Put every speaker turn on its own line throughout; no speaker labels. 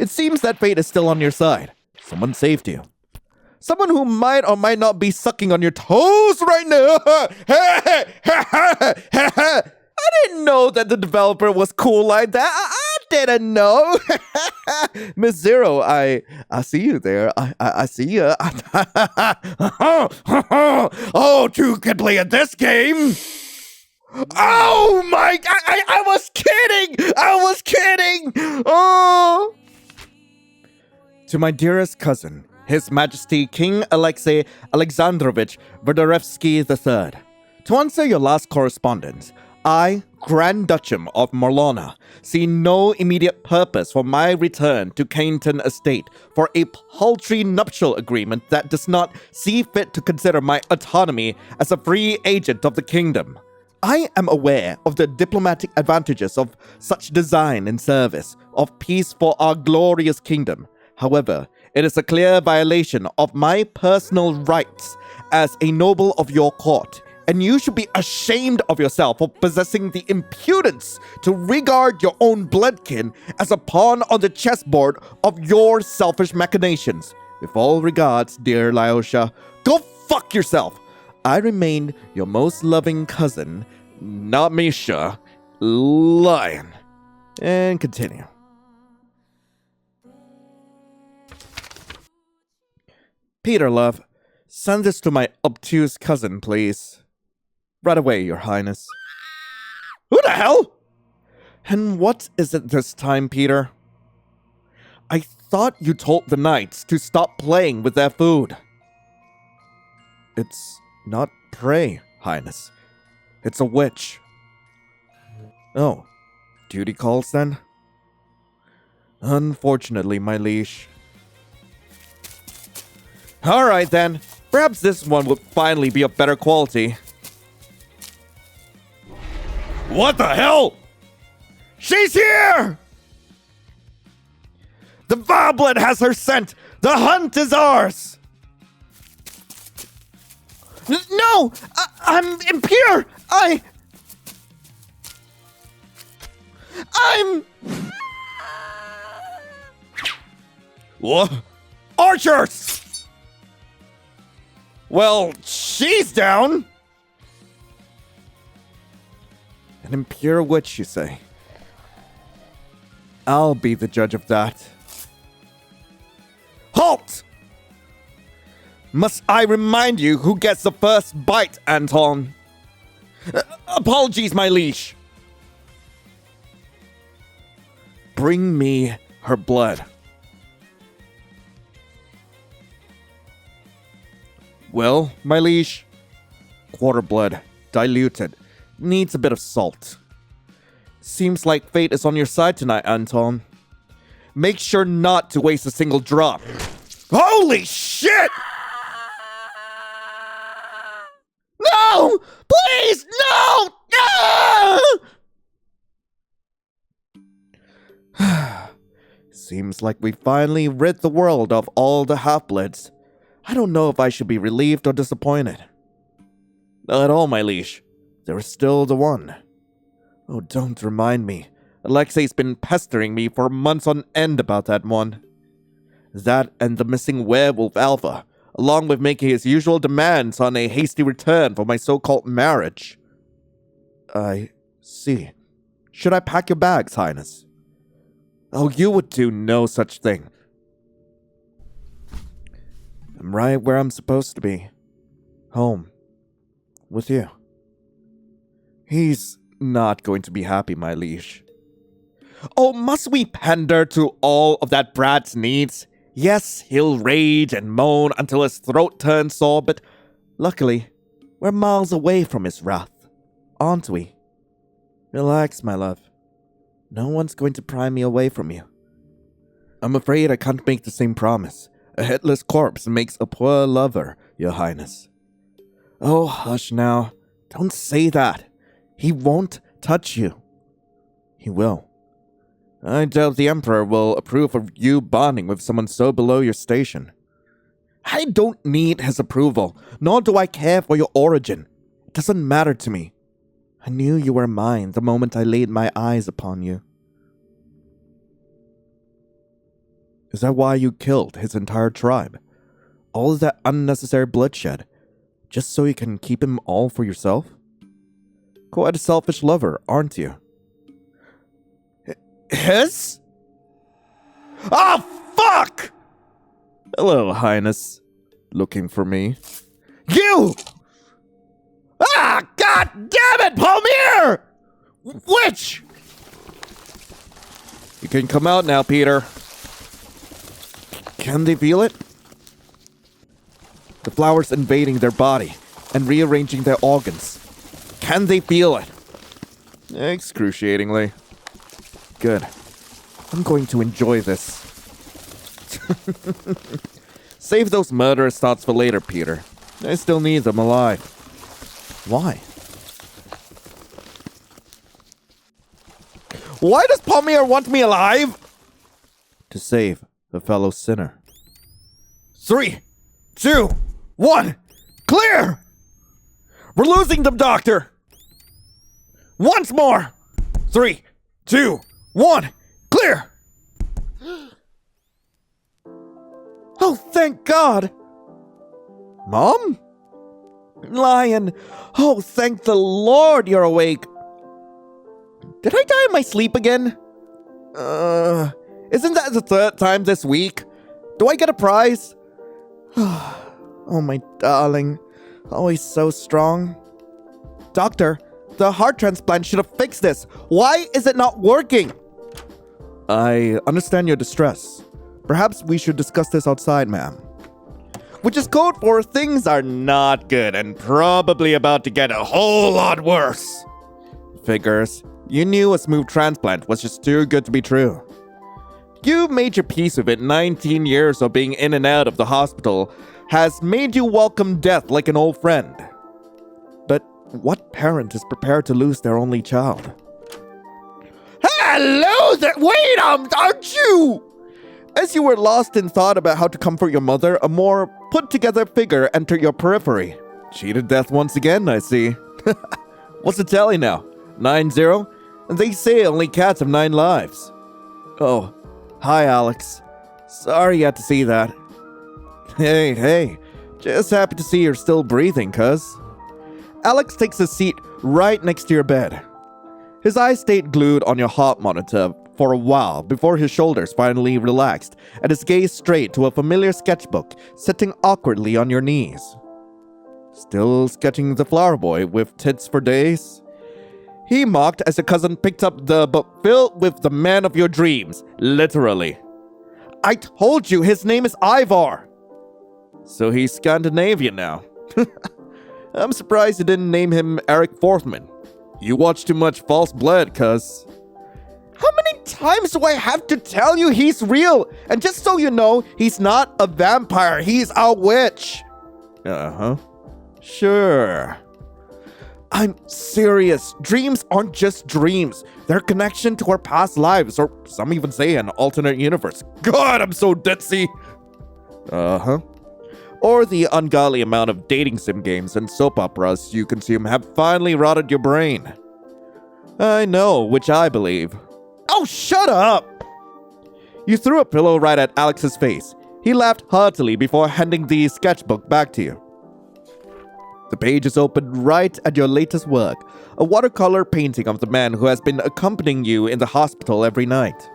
It seems that fate is still on your side. Someone saved you. Someone who might or might not be sucking on your toes right now. I didn't know that the developer was cool like that. I didn't know. Miss Zero, I see you there. I see you. Oh, two can play at this game. Oh my, I was kidding. I was kidding. Oh. To my dearest cousin, His Majesty King Alexei Alexandrovich Verdarevsky III. To answer your last correspondence, I, Grand Duchess of Marlona, see no immediate purpose for my return to Cainton Estate for a paltry nuptial agreement that does not see fit to consider my autonomy as a free agent of the kingdom. I am aware of the diplomatic advantages of such design in service of peace for our glorious kingdom. However, it is a clear violation of my personal rights as a noble of your court, and you should be ashamed of yourself for possessing the impudence to regard your own bloodkin as a pawn on the chessboard of your selfish machinations. With all regards, dear Lyosha, go fuck yourself. I remain your most loving cousin, not Misha, Lion. And continue. Peter, love, send this to my obtuse cousin, please. Right away, Your Highness. Who the hell? And what is it this time, Peter? I thought you told the knights to stop playing with their food. It's not prey, Highness. It's a witch. Oh, duty calls then? Unfortunately, my liege. Alright then, perhaps this one would finally be of better quality. What the hell? She's here! The Voblet has her scent! The hunt is ours! No! I'm impure! I'm... What? Archers! Well, she's down! An impure witch, you say? I'll be the judge of that. Halt! Must I remind you who gets the first bite, Anton? Apologies, my liege. Bring me her blood. Well, my liege, quarter blood, diluted, needs a bit of salt. Seems like fate is on your side tonight, Anton. Make sure not to waste a single drop. Holy shit! No! Please, no! No! Seems like we finally rid the world of all the half-bloods. I don't know if I should be relieved or disappointed. Not at all, my liege. There is still the one. Oh, don't remind me. Alexei's been pestering me for months on end about that one. That and the missing werewolf Alpha, along with making his usual demands on a hasty return for my so-called marriage. I see. Should I pack your bags, Highness? Oh, you would do no such thing. I'm right where I'm supposed to be. Home. With you. He's not going to be happy, my liege. Oh, must we pander to all of that brat's needs? Yes, he'll rage and moan until his throat turns sore, but luckily, we're miles away from his wrath, aren't we? Relax, my love. No one's going to pry me away from you. I'm afraid I can't make the same promise. A headless corpse makes a poor lover, Your Highness. Oh, hush now. Don't say that. He won't touch you. He will. I doubt the Emperor will approve of you bonding with someone so below your station. I don't need his approval, nor do I care for your origin. It doesn't matter to me. I knew you were mine the moment I laid my eyes upon you. Is that why you killed his entire tribe? All of that unnecessary bloodshed, just so you can keep him all for yourself? Quite a selfish lover, aren't you? His? Oh, fuck! Hello, Highness. Looking for me? You! Ah, god damn it, Palmier! Witch! You can come out now, Peter. Can they feel it? The flowers invading their body and rearranging their organs. Can they feel it? Excruciatingly. Good. I'm going to enjoy this. Save those murderous thoughts for later, Peter. I still need them alive. Why? Why does Palmier want me alive? To save a fellow sinner. 3, 2, 1, clear! We're losing them, Doctor! Once more! 3, 2, 1, clear! Oh, thank God! Mom? Lion, oh, thank the Lord you're awake. Did I die in my sleep again? Isn't that the third time this week? Do I get a prize? Oh, my darling. Always so strong. Doctor, the heart transplant should have fixed this. Why is it not working? I understand your distress. Perhaps we should discuss this outside, ma'am. Which is code for things are not good and probably about to get a whole lot worse. Figures. You knew a smooth transplant was just too good to be true. You made your peace with it. 19 years of being in and out of the hospital has made you welcome death like an old friend. But what parent is prepared to lose their only child? Hello there! Wait, aren't you? As you were lost in thought about how to comfort your mother, a more put-together figure entered your periphery. Cheated death once again, I see. What's the tally now? 9-0? And they say only cats have 9 lives. Oh, hi, Alex. Sorry you had to see that. Hey, just happy to see you're still breathing, cuz. Alex takes a seat right next to your bed. His eyes stayed glued on your heart monitor for a while before his shoulders finally relaxed and his gaze strayed to a familiar sketchbook sitting awkwardly on your knees. Still sketching the flower boy with tits for days? He mocked as your cousin picked up the book filled with the man of your dreams, literally. I told you his name is Ivar! So he's Scandinavian now. I'm surprised you didn't name him Eric Forthman. You watch too much False Blood, cuz. How many times do I have to tell you he's real? And just so you know, he's not a vampire, he's a witch. Uh-huh. Sure. I'm serious. Dreams aren't just dreams. They're a connection to our past lives, or some even say an alternate universe. God, I'm so ditzy. Uh-huh. Or the ungodly amount of dating sim games and soap operas you consume have finally rotted your brain. I know, which I believe. Oh, shut up! You threw a pillow right at Alex's face. He laughed heartily before handing the sketchbook back to you. The page is opened right at your latest work, a watercolor painting of the man who has been accompanying you in the hospital every night.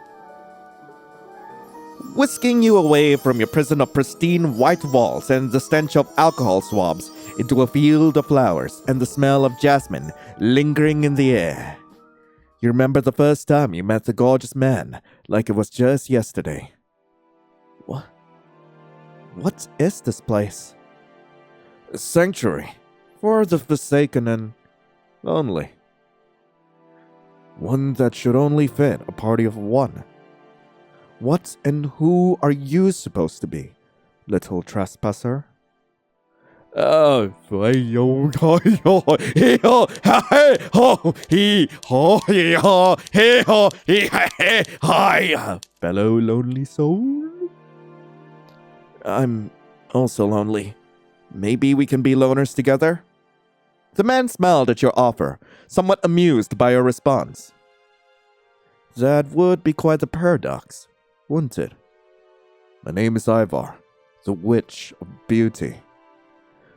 Whisking you away from your prison of pristine white walls and the stench of alcohol swabs into a field of flowers and the smell of jasmine lingering in the air. You remember the first time you met the gorgeous man like it was just yesterday. What is this place? A sanctuary for the forsaken and lonely. One that should only fit a party of one. What and who are you supposed to be, little trespasser? Hi. Fellow lonely soul? I'm also lonely. Maybe we can be loners together? The man smiled at your offer, somewhat amused by your response. That would be quite the paradox, wouldn't it? My name is Ivar, the Witch of Beauty.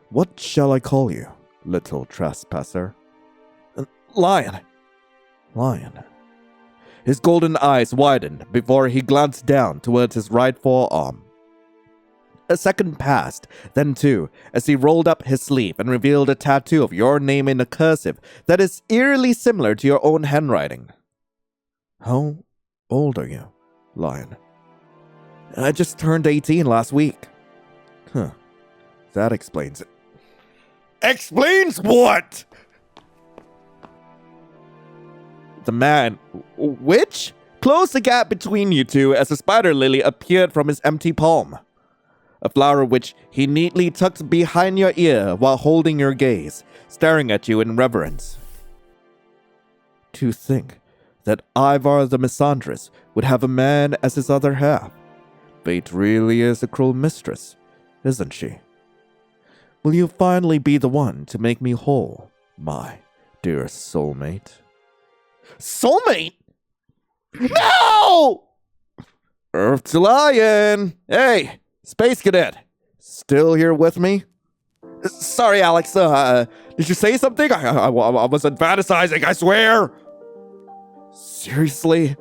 What shall I call you, little trespasser? Lion. Lion. His golden eyes widened before he glanced down towards his right forearm. A second passed, then two, as he rolled up his sleeve and revealed a tattoo of your name in a cursive that is eerily similar to your own handwriting. How old are you, Lion? I just turned 18 last week. Huh. That explains it. Explains what? The man, which, closed the gap between you two as a spider lily appeared from his empty palm. A flower which he neatly tucked behind your ear while holding your gaze, staring at you in reverence. To think that Ivar the Misandrous would have a man as his other half. Fate really is a cruel mistress, isn't she? Will you finally be the one to make me whole, my dear soulmate? Soulmate? No! EpyksLion! Hey, Space Cadet! Still here with me? Sorry, Alex, did you say something? I wasn't fantasizing, I swear! Seriously?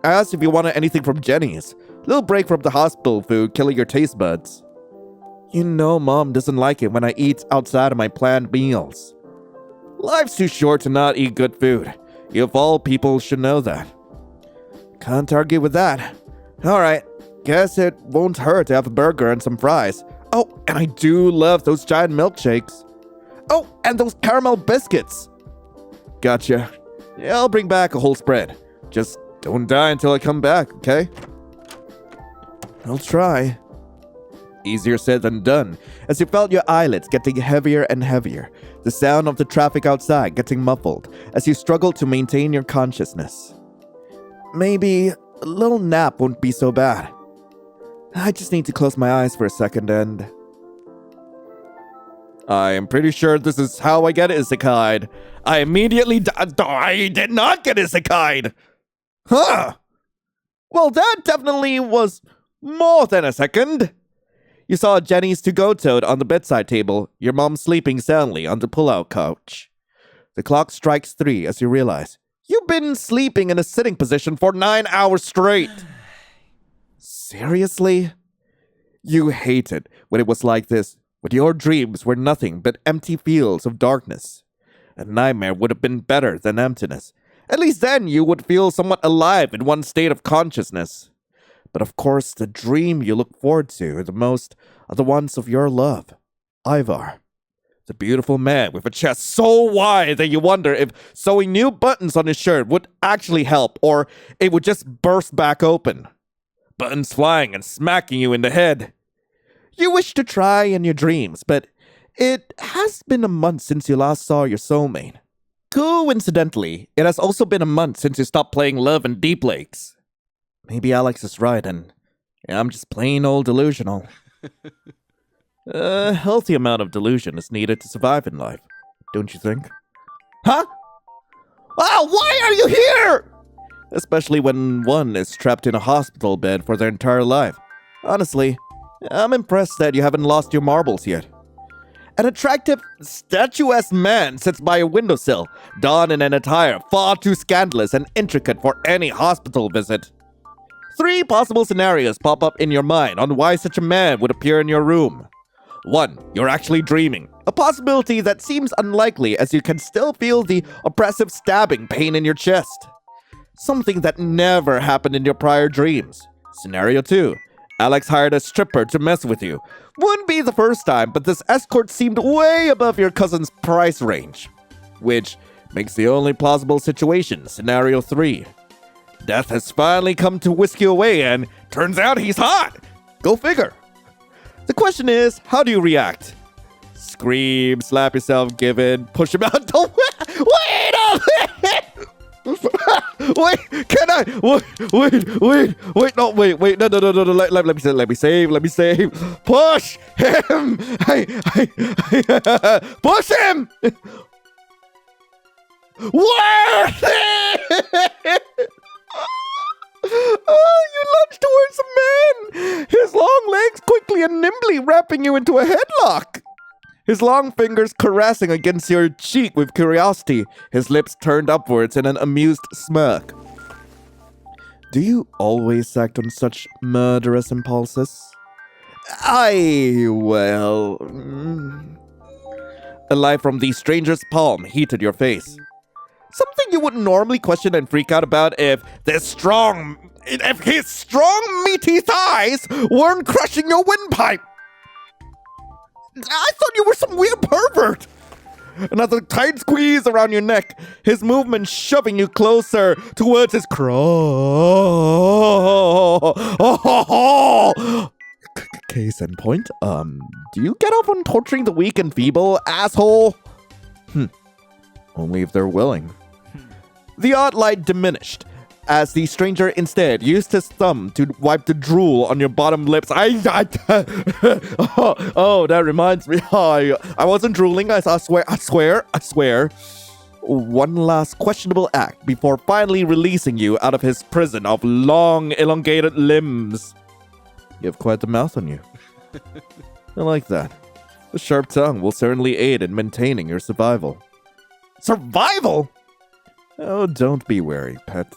Asked if you wanted anything from Jenny's. Little break from the hospital food killing your taste buds. You know Mom doesn't like it when I eat outside of my planned meals. Life's too short to not eat good food. You of all people should know that. Can't argue with that. Alright, guess it won't hurt to have a burger and some fries. Oh, and I do love those giant milkshakes. Oh, and those caramel biscuits. Gotcha. Yeah, I'll bring back a whole spread. Just don't die until I come back, okay? I'll try. Easier said than done, as you felt your eyelids getting heavier and heavier, the sound of the traffic outside getting muffled as you struggled to maintain your consciousness. Maybe a little nap won't be so bad. I just need to close my eyes for a second and... I am pretty sure this is how I get isekai'd. I immediately I did not get isekai'd! Huh! Well, that definitely was more than a second. You saw Jenny's to-go toad on the bedside table, your mom sleeping soundly on the pull-out couch. The clock strikes 3 as you realize you've been sleeping in a sitting position for 9 hours straight. Seriously? You hated when it was like this, when your dreams were nothing but empty fields of darkness. A nightmare would have been better than emptiness. At least then you would feel somewhat alive in one state of consciousness. But of course, the dream you look forward to the most are the ones of your love, Ivar. The beautiful man with a chest so wide that you wonder if sewing new buttons on his shirt would actually help, or it would just burst back open. Buttons flying and smacking you in the head. You wish to try in your dreams, but it has been a month since you last saw your soulmate. Coincidentally, it has also been a month since you stopped playing Love and Deep Lakes. Maybe Alex is right, and I'm just plain old delusional. A healthy amount of delusion is needed to survive in life, don't you think? Huh? Oh, why are you here? Especially when one is trapped in a hospital bed for their entire life. Honestly, I'm impressed that you haven't lost your marbles yet. An attractive, statuesque man sits by a windowsill, donned in an attire far too scandalous and intricate for any hospital visit. 3 possible scenarios pop up in your mind on why such a man would appear in your room. 1. You're actually dreaming. A possibility that seems unlikely as you can still feel the oppressive stabbing pain in your chest. Something that never happened in your prior dreams. Scenario 2. Alex hired a stripper to mess with you. Wouldn't be the first time, but this escort seemed way above your cousin's price range. Which makes the only plausible situation Scenario 3. Death has finally come to whisk you away, and turns out he's hot! Go figure. The question is, how do you react? Scream, slap yourself, give in, push him out. Don't wait a minute! Wait, can I? Wait, no, let me save. Push him! Hey, push him! Worth it! Oh, you lunged towards a man! His long quickly and nimbly wrapping you into a headlock. His long fingers caressing against your cheek with curiosity, his lips turned upwards in an amused smirk. Do you always act on such murderous impulses? Well... A lie from the stranger's palm heated your face. Something you wouldn't normally question and freak out about if his strong, meaty thighs weren't crushing your windpipe. I thought you were some weird pervert. Another tight squeeze around your neck, his movement shoving you closer towards his Case in point, do you get off on torturing the weak and feeble, asshole? Only if they're willing. The odd light diminished, as the stranger instead used his thumb to wipe the drool on your bottom lips. That reminds me. I wasn't drooling, I swear. One last questionable act before finally releasing you out of his prison of long, elongated limbs. You have quite the mouth on you. I like that. The sharp tongue will certainly aid in maintaining your survival. Survival? Oh, don't be wary, pet.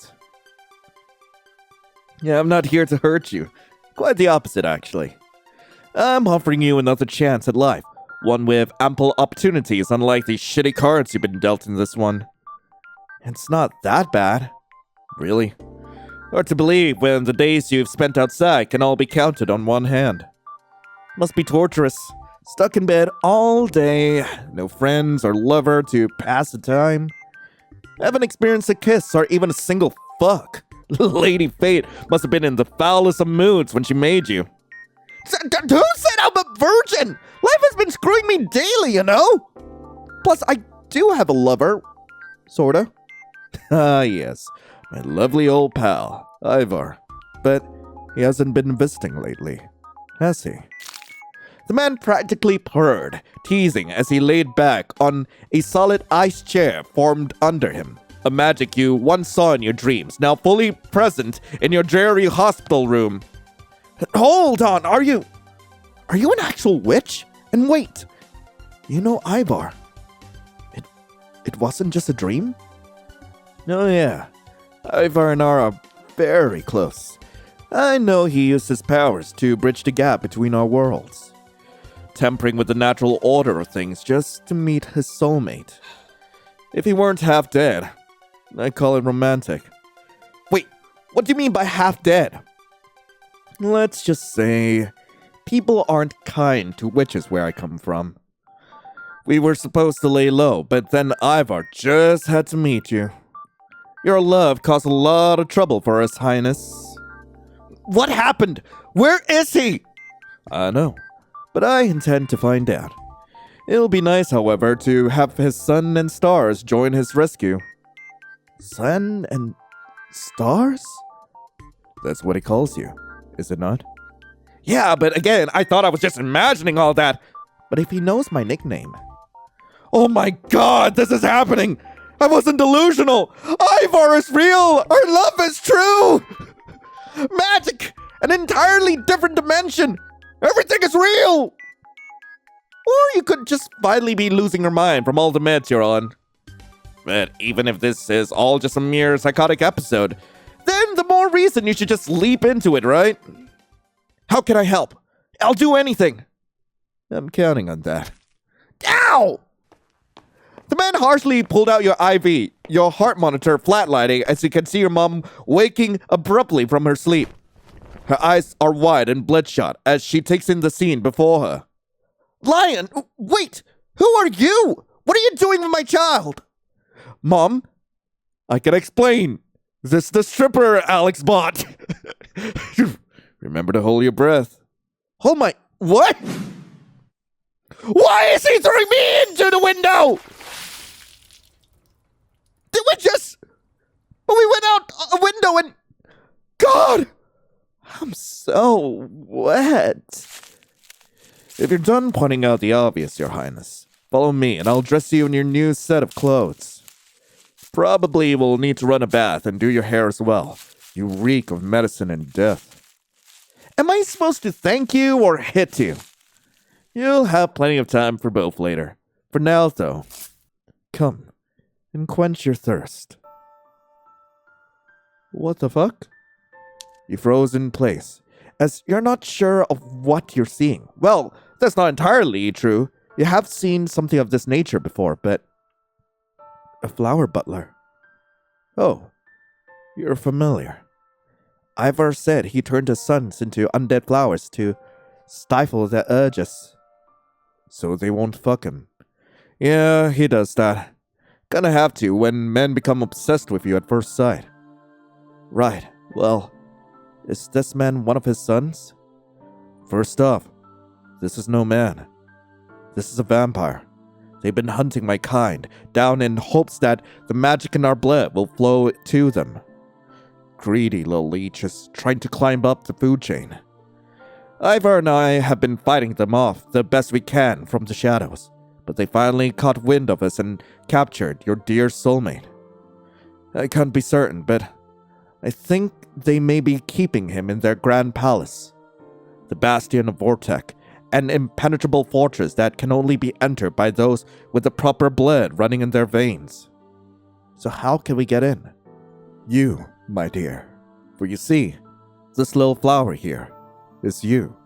Yeah, I'm not here to hurt you. Quite the opposite, actually. I'm offering you another chance at life. One with ample opportunities, unlike the shitty cards you've been dealt in this one. It's not that bad. Really. Hard to believe when the days you've spent outside can all be counted on one hand. Must be torturous. Stuck in bed all day. No friends or lover to pass the time. Haven't experienced a kiss or even a single fuck. Lady Fate must have been in the foulest of moods when she made you. Who said I'm a virgin? Life has been screwing me daily, you know? Plus, I do have a lover. Sorta. Ah, yes. My lovely old pal, Ivar. But he hasn't been visiting lately, has he? The man practically purred, teasing as he laid back on a solid ice chair formed under him. A magic you once saw in your dreams, now fully present in your dreary hospital room. Hold on, are you an actual witch? And wait, you know Ivar. It wasn't just a dream? Oh yeah, Ivar and I are very close. I know he used his powers to bridge the gap between our worlds, tempering with the natural order of things just to meet his soulmate. If he weren't half dead, I'd call it romantic. Wait, what do you mean by half dead? Let's just say, people aren't kind to witches where I come from. We were supposed to lay low, but then Ivar just had to meet you. Your love caused a lot of trouble for His Highness. What happened? Where is he? I know, but I intend to find out. It'll be nice, however, to have his sun and stars join his rescue. Sun and stars? That's what he calls you, is it not? Yeah, but again, I thought I was just imagining all that. But if he knows my nickname... Oh my god, this is happening! I wasn't delusional! Ivar is real! Our love is true! Magic! An entirely different dimension! Everything is real! Or you could just finally be losing your mind from all the meds you're on. But even if this is all just a mere psychotic episode, then the more reason you should just leap into it, right? How can I help? I'll do anything. I'm counting on that. Ow! The man harshly pulled out your IV, your heart monitor flatlining as you can see your mom waking abruptly from her sleep. Her eyes are wide and bloodshot as she takes in the scene before her. Lion, wait! Who are you? What are you doing with my child? Mom, I can explain. This is the stripper Alex bought. Remember to hold your breath. Hold my... What? Why is he throwing me into the window? Did we just... We went out a window and... God! I'm so wet. If you're done pointing out the obvious, Your Highness, follow me and I'll dress you in your new set of clothes. Probably will need to run a bath and do your hair as well. You reek of medicine and death. Am I supposed to thank you or hit you? You'll have plenty of time for both later. For now, though, come and quench your thirst. What the fuck? You froze in place, as you're not sure of what you're seeing. Well, that's not entirely true. You have seen something of this nature before, but... a flower butler. Oh, you're familiar. Ivar said he turned his sons into undead flowers to stifle their urges, so they won't fuck him. Yeah, he does that. Gonna have to when men become obsessed with you at first sight. Right, well, is this man one of his sons? First off, this is no man. This is a vampire. They've been hunting my kind, down in hopes that the magic in our blood will flow to them. Greedy little leeches trying to climb up the food chain. Ivar and I have been fighting them off the best we can from the shadows, but they finally caught wind of us and captured your dear soulmate. I can't be certain, but I think they may be keeping him in their grand palace, the Bastion of Vortek, an impenetrable fortress that can only be entered by those with the proper blood running in their veins. So how can we get in? You, my dear. For you see, this little flower here is you.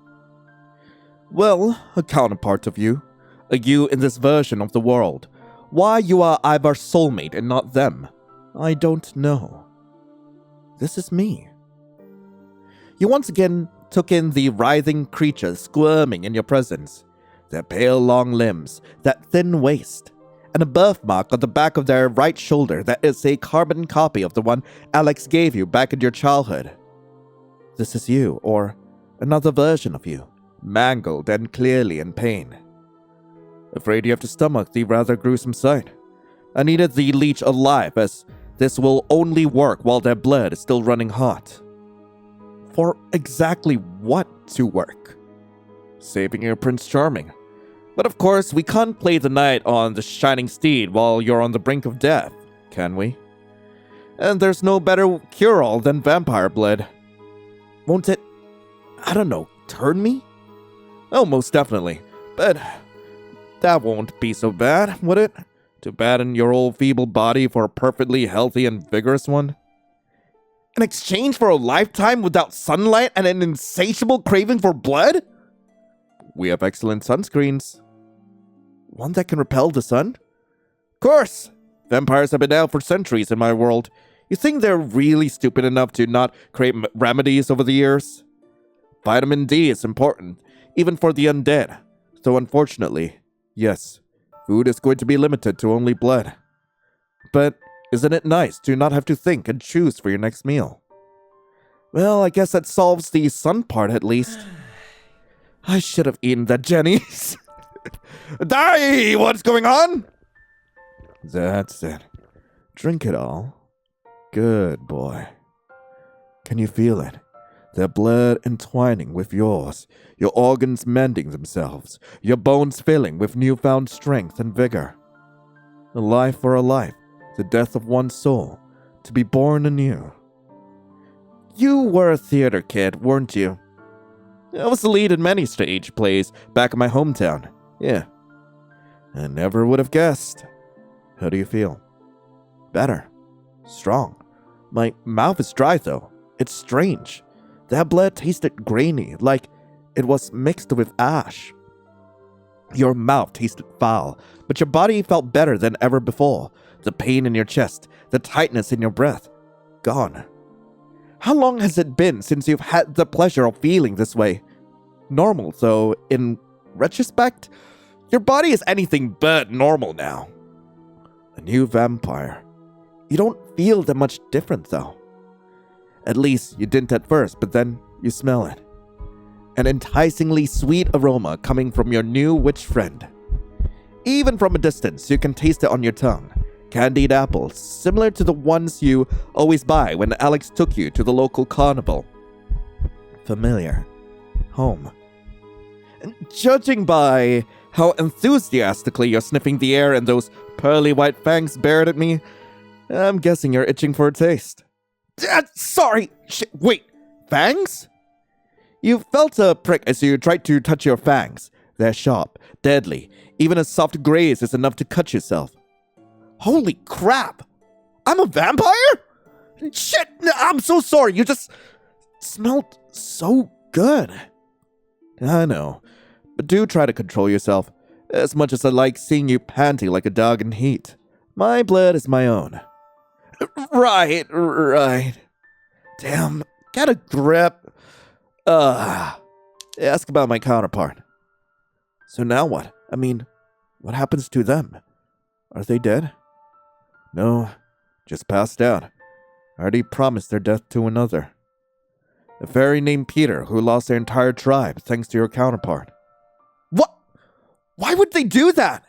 Well, a counterpart of you. A you in this version of the world. Why you are Ivar's soulmate and not them, I don't know. This is me. You once again took in the writhing creatures squirming in your presence. Their pale long limbs, that thin waist, and a birthmark on the back of their right shoulder that is a carbon copy of the one Alex gave you back in your childhood. This is you, or another version of you, mangled and clearly in pain. Afraid you have to stomach the rather gruesome sight. I needed the leech alive, as this will only work while their blood is still running hot. For exactly what to work? Saving your Prince Charming. But of course, we can't play the knight on the shining steed while you're on the brink of death, can we? And there's no better cure-all than vampire blood. Won't it, I don't know, turn me? Oh, most definitely. But that won't be so bad, would it? To batten your old feeble body for a perfectly healthy and vigorous one? In exchange for a lifetime without sunlight and an insatiable craving for blood? We have excellent sunscreens. One that can repel the sun? Of course! Vampires have been out for centuries in my world. You think they're really stupid enough to not create remedies over the years? Vitamin D is important, even for the undead. Though unfortunately, yes, food is going to be limited to only blood. But isn't it nice to not have to think and choose for your next meal? Well, I guess that solves the sun part at least. I should have eaten that Jenny's. Die! What's going on? That's it. Drink it all. Good boy. Can you feel it? Their blood entwining with yours, your organs mending themselves, your bones filling with newfound strength and vigor. A life for a life, the death of one soul, to be born anew. You were a theater kid, weren't you? I was the lead in many stage plays back in my hometown. Yeah. I never would have guessed. How do you feel? Better. Strong. My mouth is dry though. It's strange. That blood tasted grainy, like it was mixed with ash. Your mouth tasted foul, but your body felt better than ever before. The pain in your chest, the tightness in your breath, gone. How long has it been since you've had the pleasure of feeling this way? Normal, though, in retrospect, your body is anything but normal now. A new vampire. You don't feel that much different, though. At least you didn't at first, but then you smell it. An enticingly sweet aroma coming from your new witch friend. Even from a distance, you can taste it on your tongue. Candied apples, similar to the ones you always buy when Alex took you to the local carnival. Familiar. Home. And judging by how enthusiastically you're sniffing the air and those pearly white fangs bared at me, I'm guessing you're itching for a taste. Sorry! Wait, fangs? You felt a prick as you tried to touch your fangs. They're sharp, deadly. Even a soft graze is enough to cut yourself. Holy crap! I'm a vampire? Shit, I'm so sorry. You just smelled so good. I know, but do try to control yourself. As much as I like seeing you panting like a dog in heat. My blood is my own. Right. Damn, get a grip. Ask about my counterpart. So now what? I mean, what happens to them? Are they dead? No, just passed out. I already promised their death to another. A fairy named Peter who lost their entire tribe thanks to your counterpart. What? Why would they do that?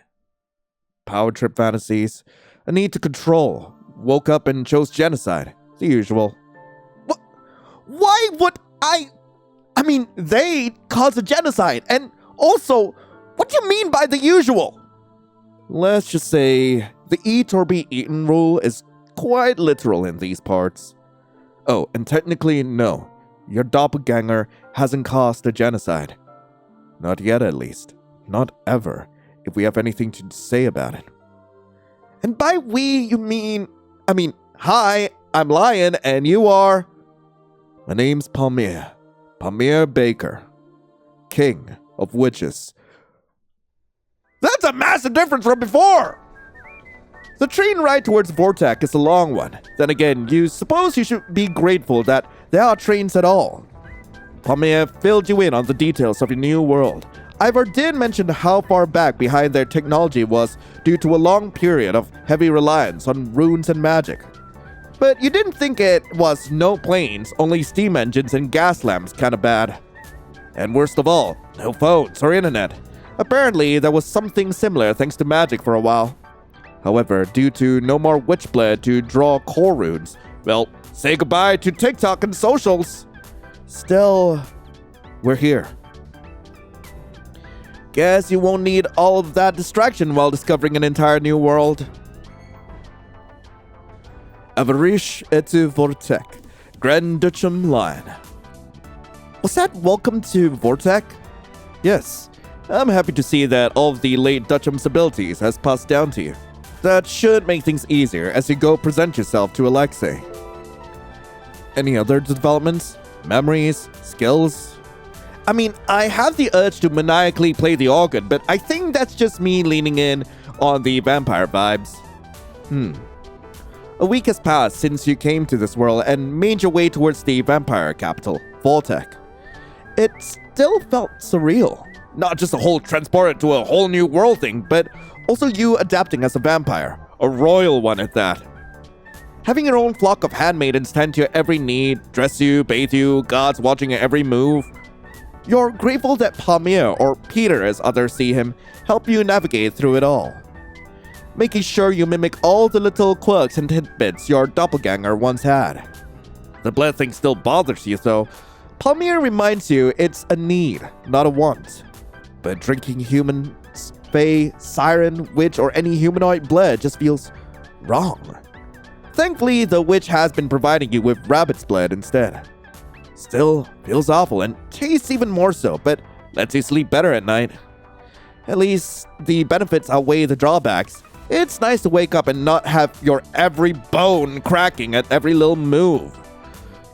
Power trip fantasies, a need to control, woke up and chose genocide, the usual. What? Why would they caused a genocide, and also, what do you mean by the usual? Let's just say the eat or be eaten rule is quite literal in these parts. Oh, and technically, no. Your doppelganger hasn't caused a genocide. Not yet, at least. Not ever, if we have anything to say about it. And by we, you mean... hi, I'm Lion, and you are... My name's Palmier. Palmier Baker. King of Witches. That's a massive difference from before! The train ride towards Vortex is a long one. Then again, you suppose you should be grateful that there are trains at all. Palmier filled you in on the details of your new world. Ivar did mention how far back behind their technology was due to a long period of heavy reliance on runes and magic. But you didn't think it was no planes, only steam engines and gas lamps kinda bad. And worst of all, no phones or internet. Apparently, there was something similar thanks to magic for a while. However, due to no more witchblade to draw core runes, well, say goodbye to TikTok and socials. Still, we're here. Guess you won't need all of that distraction while discovering an entire new world. Avarish etu Vortex, Grand Duchum Lion. Was that welcome to Vortex? Yes, I'm happy to see that all of the late Duchum's abilities has passed down to you. That should make things easier as you go present yourself to Alexei. Any other developments? Memories? Skills? I have the urge to maniacally play the organ, but I think that's just me leaning in on the vampire vibes. A week has passed since you came to this world and made your way towards the vampire capital, Vortex. It still felt surreal. Not just a whole transported to a whole new world thing, but also you adapting as a vampire, a royal one at that. Having your own flock of handmaidens tend to your every need, dress you, bathe you, gods watching your every move. You're grateful that Palmier, or Peter as others see him, help you navigate through it all. Making sure you mimic all the little quirks and tidbits your doppelganger once had. The blood thing still bothers you though. Palmier reminds you it's a need, not a want. But drinking human, fae, siren, witch, or any humanoid blood just feels wrong. Thankfully, the witch has been providing you with rabbit's blood instead. Still, feels awful and tastes even more so, but lets you sleep better at night. At least, the benefits outweigh the drawbacks. It's nice to wake up and not have your every bone cracking at every little move.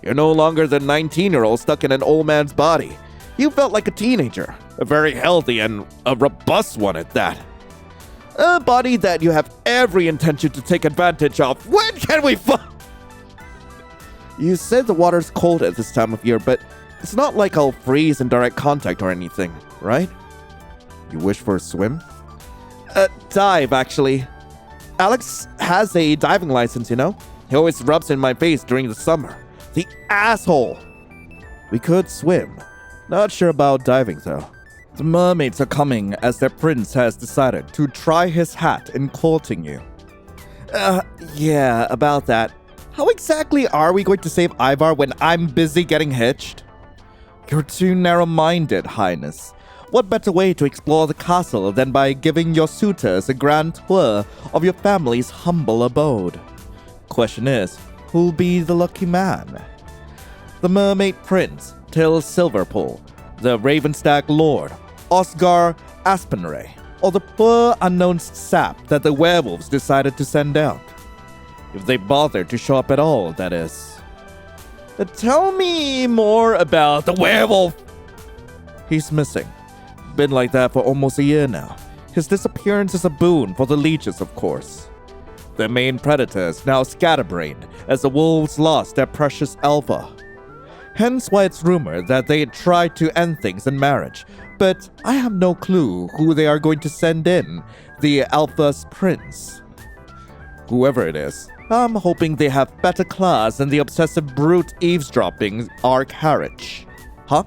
You're no longer the 19-year-old stuck in an old man's body. You felt like a teenager, a very healthy and a robust one at that. A body that you have every intention to take advantage of. When can we You said the water's cold at this time of year, but it's not like I'll freeze in direct contact or anything, right? You wish for a swim? Dive, actually. Alex has a diving license, you know? He always rubs in my face during the summer. The asshole! We could swim. Not sure about diving, though. The mermaids are coming as their prince has decided to try his hat in courting you. Yeah, about that. How exactly are we going to save Ivar when I'm busy getting hitched? You're too narrow-minded, Highness. What better way to explore the castle than by giving your suitors a grand tour of your family's humble abode? Question is, who'll be the lucky man? The mermaid prince, Till Silverpool, the Ravenstag Lord, Oscar Aspenray, or the poor unknown sap that the werewolves decided to send out. If they bothered to show up at all, that is. Tell me more about the werewolf. He's missing. Been like that for almost a year now. His disappearance is a boon for the leeches, of course. Their main predator is now scatterbrained as the wolves lost their precious alpha. Hence why it's rumored that they tried to end things in marriage, but I have no clue who they are going to send in, the alpha's prince. Whoever it is, I'm hoping they have better class than the obsessive brute eavesdropping Ark Harwich. Huh?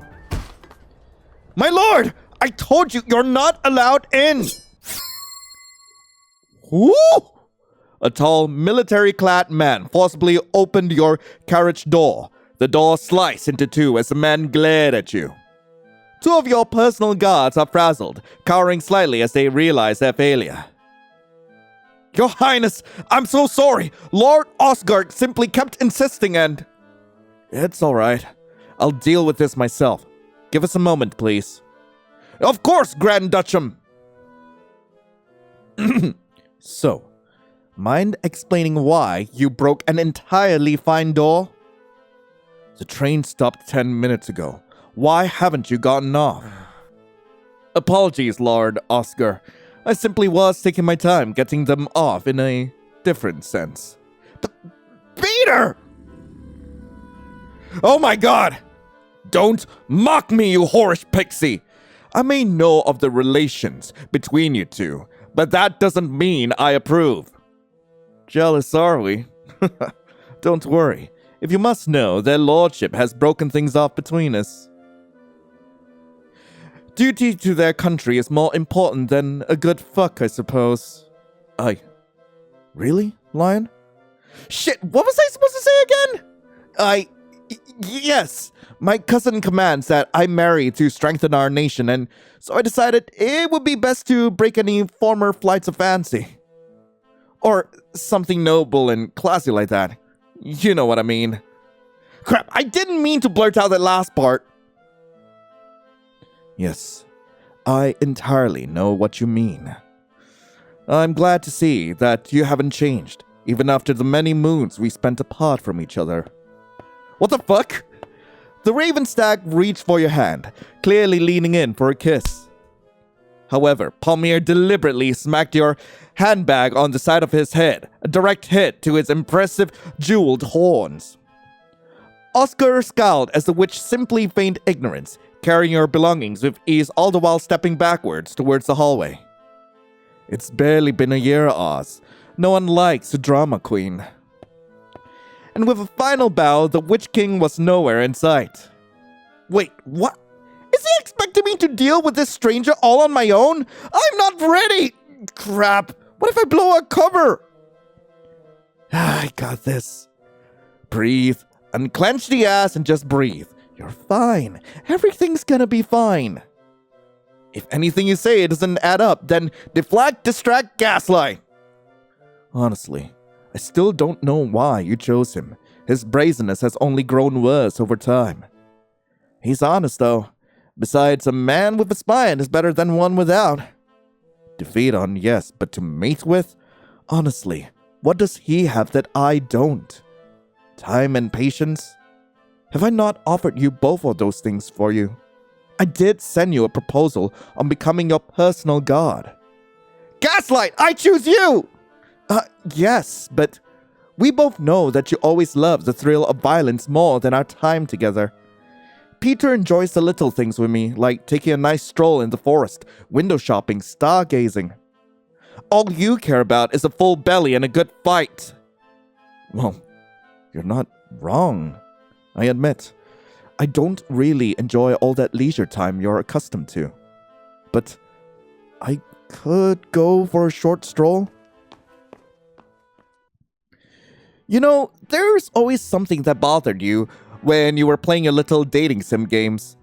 My lord! I told you, you're not allowed in! Who? A tall, military-clad man forcibly opened your carriage door. The door sliced into two as the man glared at you. Two of your personal guards are frazzled, cowering slightly as they realize their failure. Your Highness, I'm so sorry. Lord Osgard simply kept insisting and... It's all right. I'll deal with this myself. Give us a moment, please. Of course, Grand Duchum. So, mind explaining why you broke an entirely fine door? The train stopped 10 minutes ago. Why haven't you gotten off? Apologies, Lord Oscar. I simply was taking my time getting them off in a different sense. Peter! Oh my god! Don't mock me, you whorish pixie! I may know of the relations between you two, but that doesn't mean I approve. Jealous, are we? Don't worry. If you must know, their lordship has broken things off between us. Duty to their country is more important than a good fuck, I suppose. Really, Lion? Shit, what was I supposed to say again? Yes. My cousin commands that I marry to strengthen our nation, and so I decided it would be best to break any former flights of fancy. Or something noble and classy like that. You know what I mean. Crap, I didn't mean to blurt out that last part. Yes, I entirely know what you mean. I'm glad to see that you haven't changed, even after the many moons we spent apart from each other. What the fuck? The Ravenstag reached for your hand, clearly leaning in for a kiss. However, Palmier deliberately smacked your handbag on the side of his head, a direct hit to its impressive jeweled horns. Oscar scowled as the witch simply feigned ignorance, carrying your belongings with ease all the while stepping backwards towards the hallway. It's barely been a year, Oz. No one likes a drama queen. And with a final bow, the Witch King was nowhere in sight. Wait, what? Is he expecting me to deal with this stranger all on my own? I'm not ready! Crap, what if I blow a cover? I got this. Breathe, unclench the ass and just breathe. You're fine. Everything's gonna be fine. If anything you say doesn't add up, then deflect, distract, gaslight. Honestly, I still don't know why you chose him. His brazenness has only grown worse over time. He's honest, though. Besides, a man with a spine is better than one without. To feed on, yes, but to mate with? Honestly, what does he have that I don't? Time and patience? Have I not offered you both of those things for you? I did send you a proposal on becoming your personal god. Gaslight! I choose you! Yes, but we both know that you always love the thrill of violence more than our time together. Peter enjoys the little things with me, like taking a nice stroll in the forest, window shopping, stargazing. All you care about is a full belly and a good fight. Well, you're not wrong, I admit. I don't really enjoy all that leisure time you're accustomed to. But I could go for a short stroll. You know, there's always something that bothered you when you were playing your little dating sim games.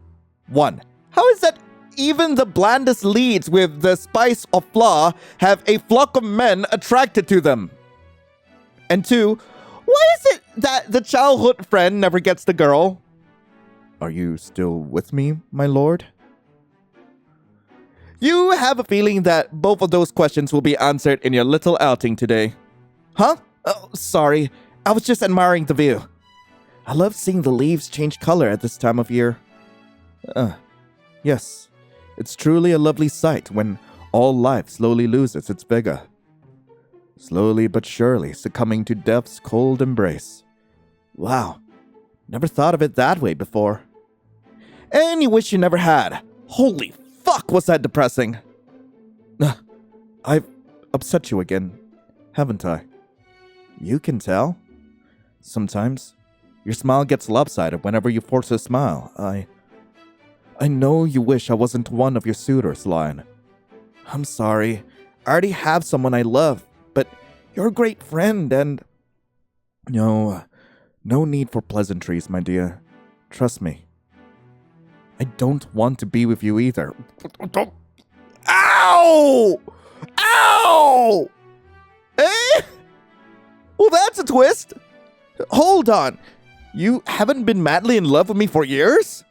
1. How is that even the blandest leads with the spice of flaw have a flock of men attracted to them? And 2, why is it that the childhood friend never gets the girl? Are you still with me, my lord? You have a feeling that both of those questions will be answered in your little outing today. Huh? Oh, sorry. I was just admiring the view. I love seeing the leaves change color at this time of year. Yes. It's truly a lovely sight when all life slowly loses its vigor. Slowly but surely succumbing to death's cold embrace. Wow. Never thought of it that way before. And you wish you never had. Holy fuck, was that depressing. I've upset you again, haven't I? You can tell. Sometimes, your smile gets lopsided whenever you force a smile. I know you wish I wasn't one of your suitors, Lion. I'm sorry. I already have someone I love, but you're a great friend and... No need for pleasantries, my dear. Trust me. I don't want to be with you either. Ow! Ow! Eh? Well, that's a twist. Hold on. You haven't been madly in love with me for years?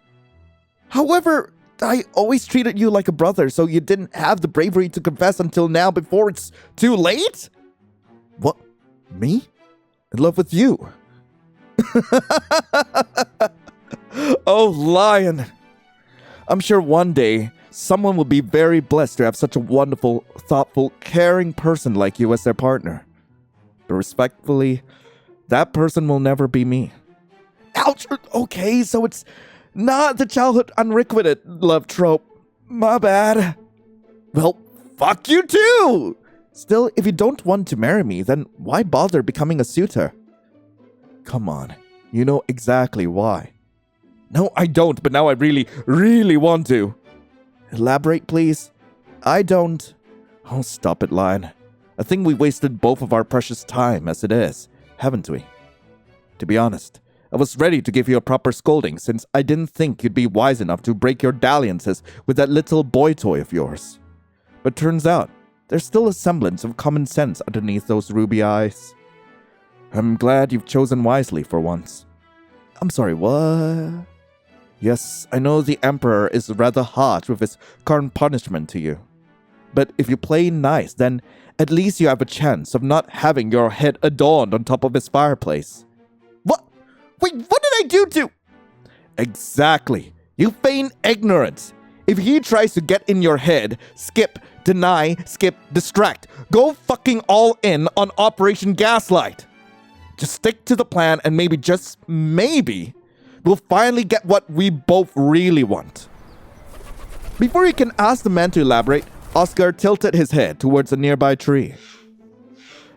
However, I always treated you like a brother, so you didn't have the bravery to confess until now before it's too late? What? Me? In love with you? Oh, Lion. I'm sure one day, someone will be very blessed to have such a wonderful, thoughtful, caring person like you as their partner. But respectfully, that person will never be me. Ouch! Okay, so it's not the childhood unrequited love trope. My bad. Well, fuck you too! Still, if you don't want to marry me, then why bother becoming a suitor? Come on, you know exactly why. No, I don't, but now I really, really want to. Elaborate, please. I don't... Oh, stop it, Lion. I think we wasted both of our precious time as it is, haven't we? To be honest, I was ready to give you a proper scolding since I didn't think you'd be wise enough to break your dalliances with that little boy toy of yours. But turns out, there's still a semblance of common sense underneath those ruby eyes. I'm glad you've chosen wisely for once. I'm sorry, what? Yes, I know the Emperor is rather harsh with his current punishment to you. But if you play nice, then at least you have a chance of not having your head adorned on top of his fireplace. What? Wait, what did I do to... Exactly. You feign ignorance. If he tries to get in your head, skip, deny, skip, distract. Go fucking all in on Operation Gaslight. Just stick to the plan and maybe, just maybe, we'll finally get what we both really want. Before he can ask the man to elaborate, Oscar tilted his head towards a nearby tree.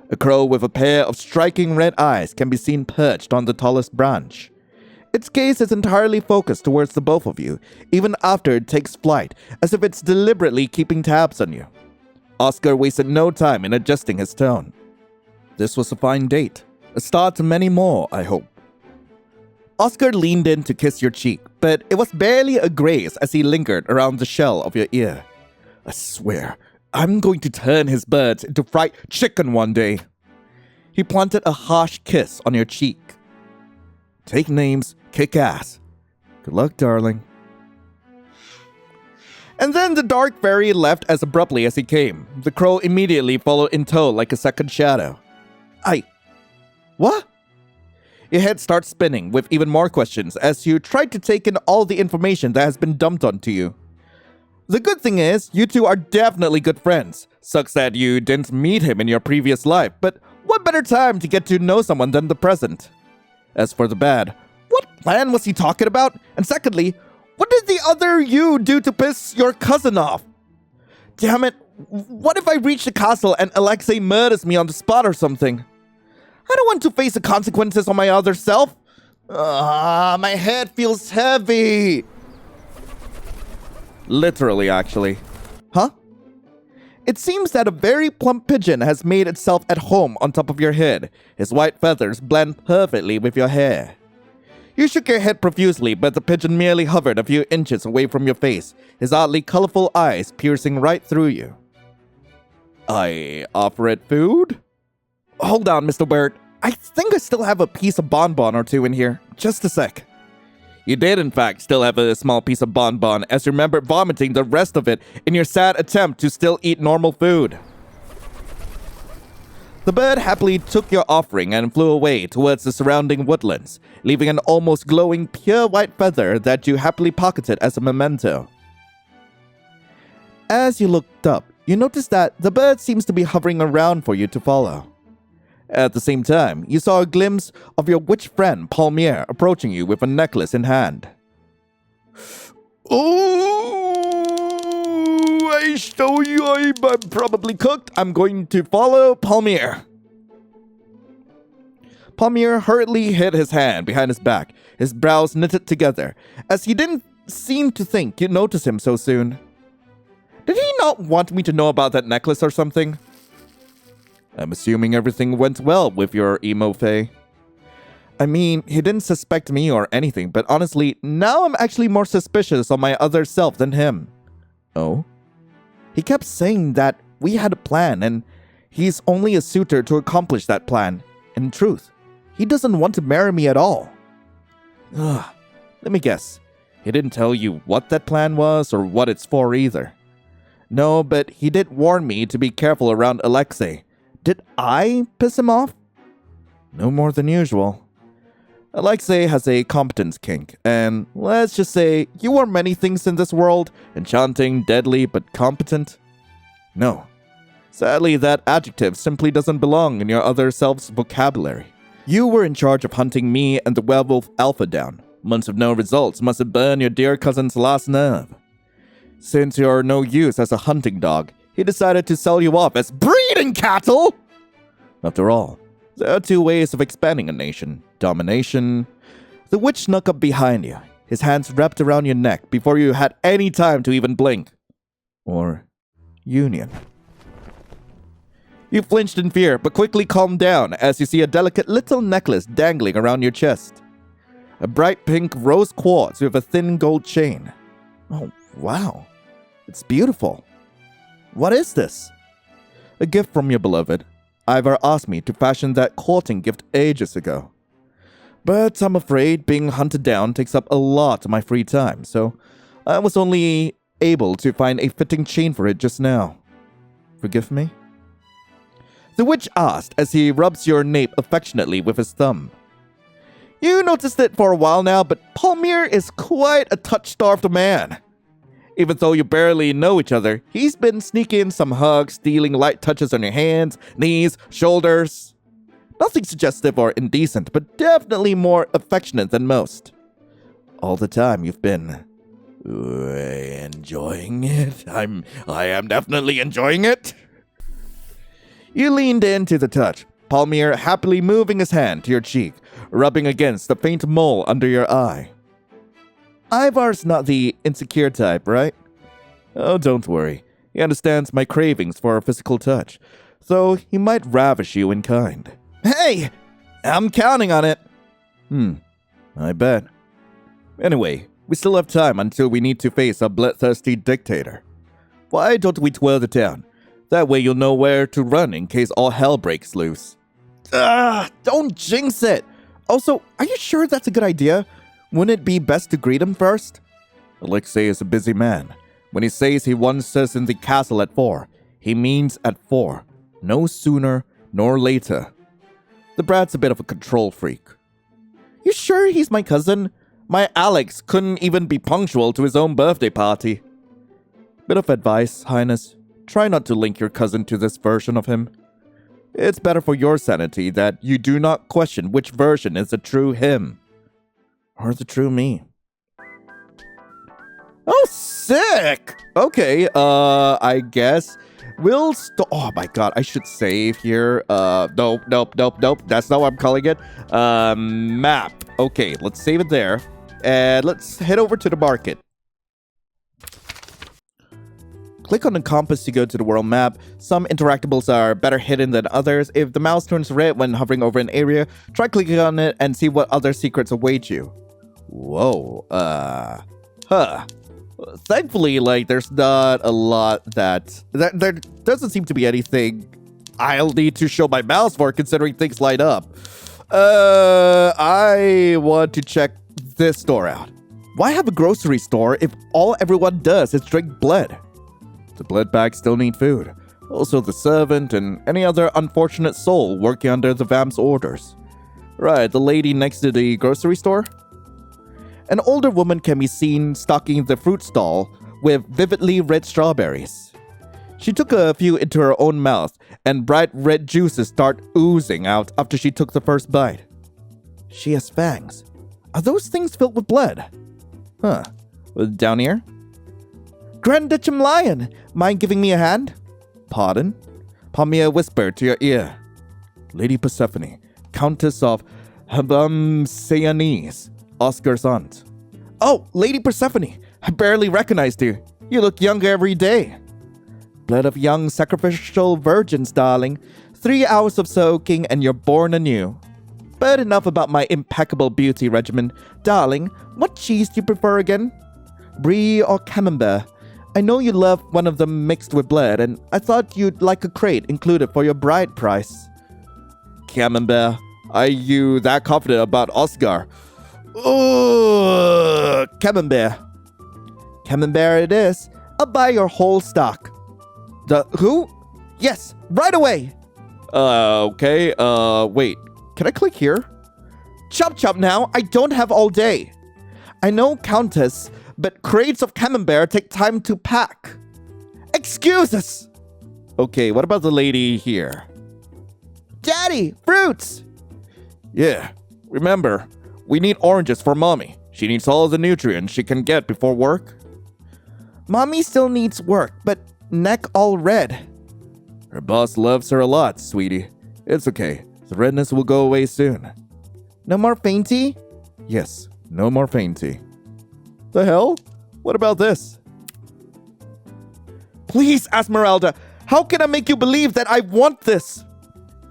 A crow with a pair of striking red eyes can be seen perched on the tallest branch. Its gaze is entirely focused towards the both of you, even after it takes flight, as if it's deliberately keeping tabs on you. Oscar wasted no time in adjusting his tone. This was a fine date. A start to many more, I hope. Oscar leaned in to kiss your cheek, but it was barely a graze as he lingered around the shell of your ear. I swear, I'm going to turn his birds into fried chicken one day. He planted a harsh kiss on your cheek. Take names, kick ass. Good luck, darling. And then the dark fairy left as abruptly as he came. The crow immediately followed in tow like a second shadow. What? Your head starts spinning with even more questions as you try to take in all the information that has been dumped onto you. The good thing is, you two are definitely good friends. Sucks that you didn't meet him in your previous life, but what better time to get to know someone than the present? As for the bad, what plan was he talking about? And secondly, what did the other you do to piss your cousin off? Damn it, what if I reach the castle and Alexei murders me on the spot or something? I don't want to face the consequences on my other self. My head feels heavy. Literally, actually. Huh? It seems that a very plump pigeon has made itself at home on top of your head. His white feathers blend perfectly with your hair. You shook your head profusely, but the pigeon merely hovered a few inches away from your face, his oddly colorful eyes piercing right through you. I offer it food? Hold on, Mr. Bird. I think I still have a piece of bonbon or two in here. Just a sec. You did, in fact, still have a small piece of bonbon, as you remember vomiting the rest of it in your sad attempt to still eat normal food. The bird happily took your offering and flew away towards the surrounding woodlands, leaving an almost glowing pure white feather that you happily pocketed as a memento. As you looked up, you noticed that the bird seems to be hovering around for you to follow. At the same time, you saw a glimpse of your witch friend Palmier approaching you with a necklace in hand. Oh, I show you I'm probably cooked. I'm going to follow Palmier. Palmier hurriedly hid his hand behind his back, his brows knitted together, as he didn't seem to think you'd notice him so soon. Did he not want me to know about that necklace or something? I'm assuming everything went well with your emo fae. I mean, he didn't suspect me or anything, but honestly, now I'm actually more suspicious of my other self than him. Oh? He kept saying that we had a plan and he's only a suitor to accomplish that plan. In truth, he doesn't want to marry me at all. Ugh. Let me guess. He didn't tell you what that plan was or what it's for either. No, but he did warn me to be careful around Alexei. Did I piss him off? No more than usual. Alexei has a competence kink, and let's just say you are many things in this world, enchanting, deadly, but competent. No. Sadly, that adjective simply doesn't belong in your other self's vocabulary. You were in charge of hunting me and the werewolf Alpha down. Months of no results must have burned your dear cousin's last nerve. Since you're no use as a hunting dog, he decided to sell you off as breeding cattle! After all, there are two ways of expanding a nation. Domination. The witch snuck up behind you, his hands wrapped around your neck before you had any time to even blink. Or union. You flinched in fear, but quickly calmed down as you see a delicate little necklace dangling around your chest. A bright pink rose quartz with a thin gold chain. Oh, wow. It's beautiful. What is this? A gift from your beloved. Ivar asked me to fashion that courting gift ages ago. But I'm afraid being hunted down takes up a lot of my free time, so I was only able to find a fitting chain for it just now. Forgive me? The witch asked as he rubs your nape affectionately with his thumb. You noticed it for a while now, but Palmier is quite a touch-starved man. Even though you barely know each other, he's been sneaking some hugs, stealing light touches on your hands, knees, shoulders. Nothing suggestive or indecent, but definitely more affectionate than most. All the time you've been enjoying it. I am definitely enjoying it. You leaned into the touch, Palmier happily moving his hand to your cheek, rubbing against the faint mole under your eye. Ivar's not the insecure type, right? Oh, don't worry. He understands my cravings for a physical touch, so he might ravish you in kind. Hey! I'm counting on it! I bet. Anyway, we still have time until we need to face a bloodthirsty dictator. Why don't we tour the town? That way you'll know where to run in case all hell breaks loose. Don't jinx it! Also, are you sure that's a good idea? Wouldn't it be best to greet him first? Alexei is a busy man. When he says he wants us in the castle at 4, he means at 4. No sooner nor later. The brat's a bit of a control freak. You sure he's my cousin? My Alex couldn't even be punctual to his own birthday party. Bit of advice, Highness. Try not to link your cousin to this version of him. It's better for your sanity that you do not question which version is the true him. Or the true me. Oh, sick! Okay, I guess we'll oh my god, I should save here. Nope. That's not what I'm calling it. Map. Okay, let's save it there. And let's head over to the market. Click on the compass to go to the world map. Some interactables are better hidden than others. If the mouse turns red when hovering over an area, try clicking on it and see what other secrets await you. Whoa, Thankfully, there's not a lot that there doesn't seem to be anything I'll need to show my mouse for, considering things light up. I want to check this store out? Why have a grocery store if all everyone does is drink blood? The blood bags still need food. Also the servant and any other unfortunate soul working under the vamp's orders. Right, the lady next to the grocery store? An older woman can be seen stocking the fruit stall with vividly red strawberries. She took a few into her own mouth, and bright red juices start oozing out after she took the first bite. She has fangs. Are those things filled with blood? Huh. Down here? Grand EpyksLion, mind giving me a hand? Pardon? Palmier whispered to your ear. Lady Persephone, Countess of Seyanese, Oscar's aunt. Oh, Lady Persephone, I barely recognized you. You look younger every day. Blood of young sacrificial virgins, darling. 3 hours of soaking and you're born anew. But enough about my impeccable beauty regimen. Darling, what cheese do you prefer again? Brie or camembert? I know you love one of them mixed with blood, and I thought you'd like a crate included for your bride price. Camembert? Are you that confident about Oscar? Ugh, camembert. Camembert it is. I'll buy your whole stock. The who? Yes, right away. Okay, wait. Can I click here? Chop chop now, I don't have all day. I know, Countess, but crates of camembert take time to pack. Excuse us. Okay, what about the lady here? Daddy, fruits. Yeah, remember, we need oranges for Mommy. She needs all the nutrients she can get before work. Mommy still needs work, but neck all red. Her boss loves her a lot, sweetie. It's okay. The redness will go away soon. No more fainty? Yes, no more fainty. The hell? What about this? Please, Esmeralda, how can I make you believe that I want this?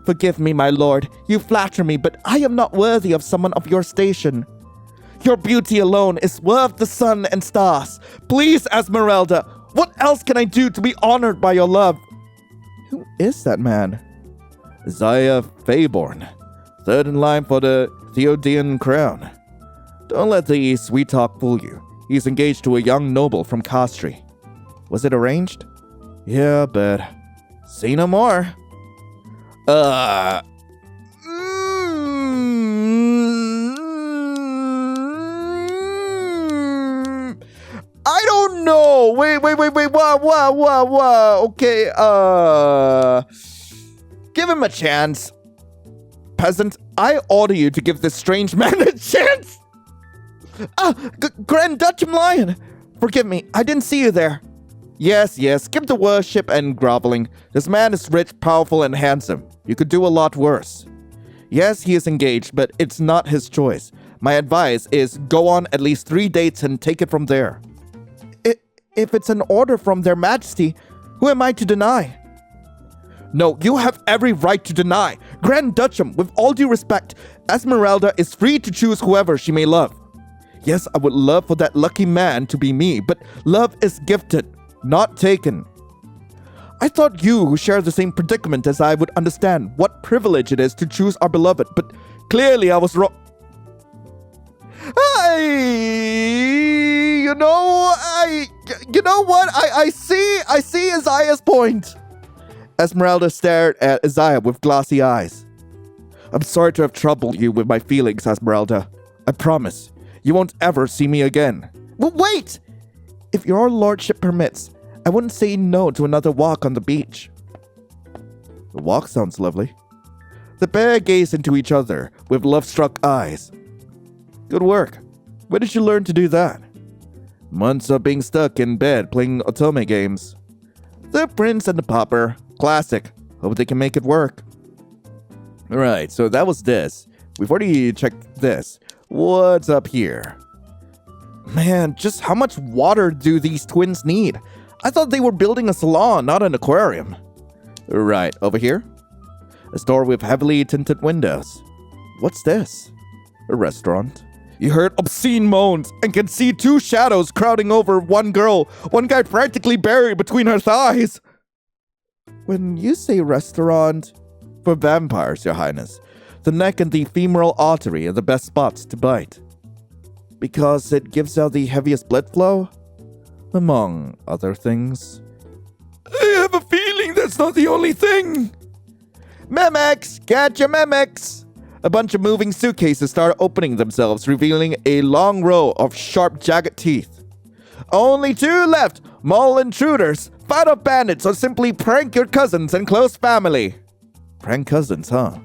Forgive me, my lord. You flatter me, but I am not worthy of someone of your station. Your beauty alone is worth the sun and stars. Please, Esmeralda, what else can I do to be honored by your love? Who is that man? Isaiah Fayborn, third in line for the Theodean crown. Don't let the sweet talk fool you. He's engaged to a young noble from Castri. Was it arranged? Yeah, but say no more. I don't know. Wait. Wow. Okay, give him a chance. Peasant, I order you to give this strange man a chance. Grand EpyksLion, forgive me, I didn't see you there. Yes, skip the worship and groveling. This man is rich, powerful, and handsome. You could do a lot worse. Yes, he is engaged, but it's not his choice. My advice is go on at least 3 dates and take it from there. If it's an order from their majesty, who am I to deny? No, you have every right to deny. Grand Duchess, with all due respect, Esmeralda is free to choose whoever she may love. Yes, I would love for that lucky man to be me, but love is gifted, not taken. I thought you, who share the same predicament as I, would understand what privilege it is to choose our beloved, but clearly I was wrong. I see Isaiah's point. Esmeralda stared at Isaiah with glassy eyes. I'm sorry to have troubled you with my feelings, Esmeralda. I promise, you won't ever see me again. But wait! If your lordship permits, I wouldn't say no to another walk on the beach. The walk sounds lovely. The pair gazed into each other with love-struck eyes. Good work. When did you learn to do that? Months of being stuck in bed playing otome games. The Prince and the Pauper. Classic. Hope they can make it work. Alright, so that was this. We've already checked this. What's up here? Man, just how much water do these twins need? I thought they were building a salon, not an aquarium. Right, over here? A store with heavily tinted windows. What's this? A restaurant. You heard obscene moans and can see 2 shadows crowding over one girl, one guy practically buried between her thighs. When you say restaurant, for vampires, your highness, the neck and the femoral artery are the best spots to bite. Because it gives out the heaviest blood flow? Among other things. I have a feeling that's not the only thing. Mimics! Catch your mimics! A bunch of moving suitcases start opening themselves, revealing a long row of sharp, jagged teeth. Only 2 left! Mall intruders, fight off bandits, or simply prank your cousins and close family. Prank cousins, huh?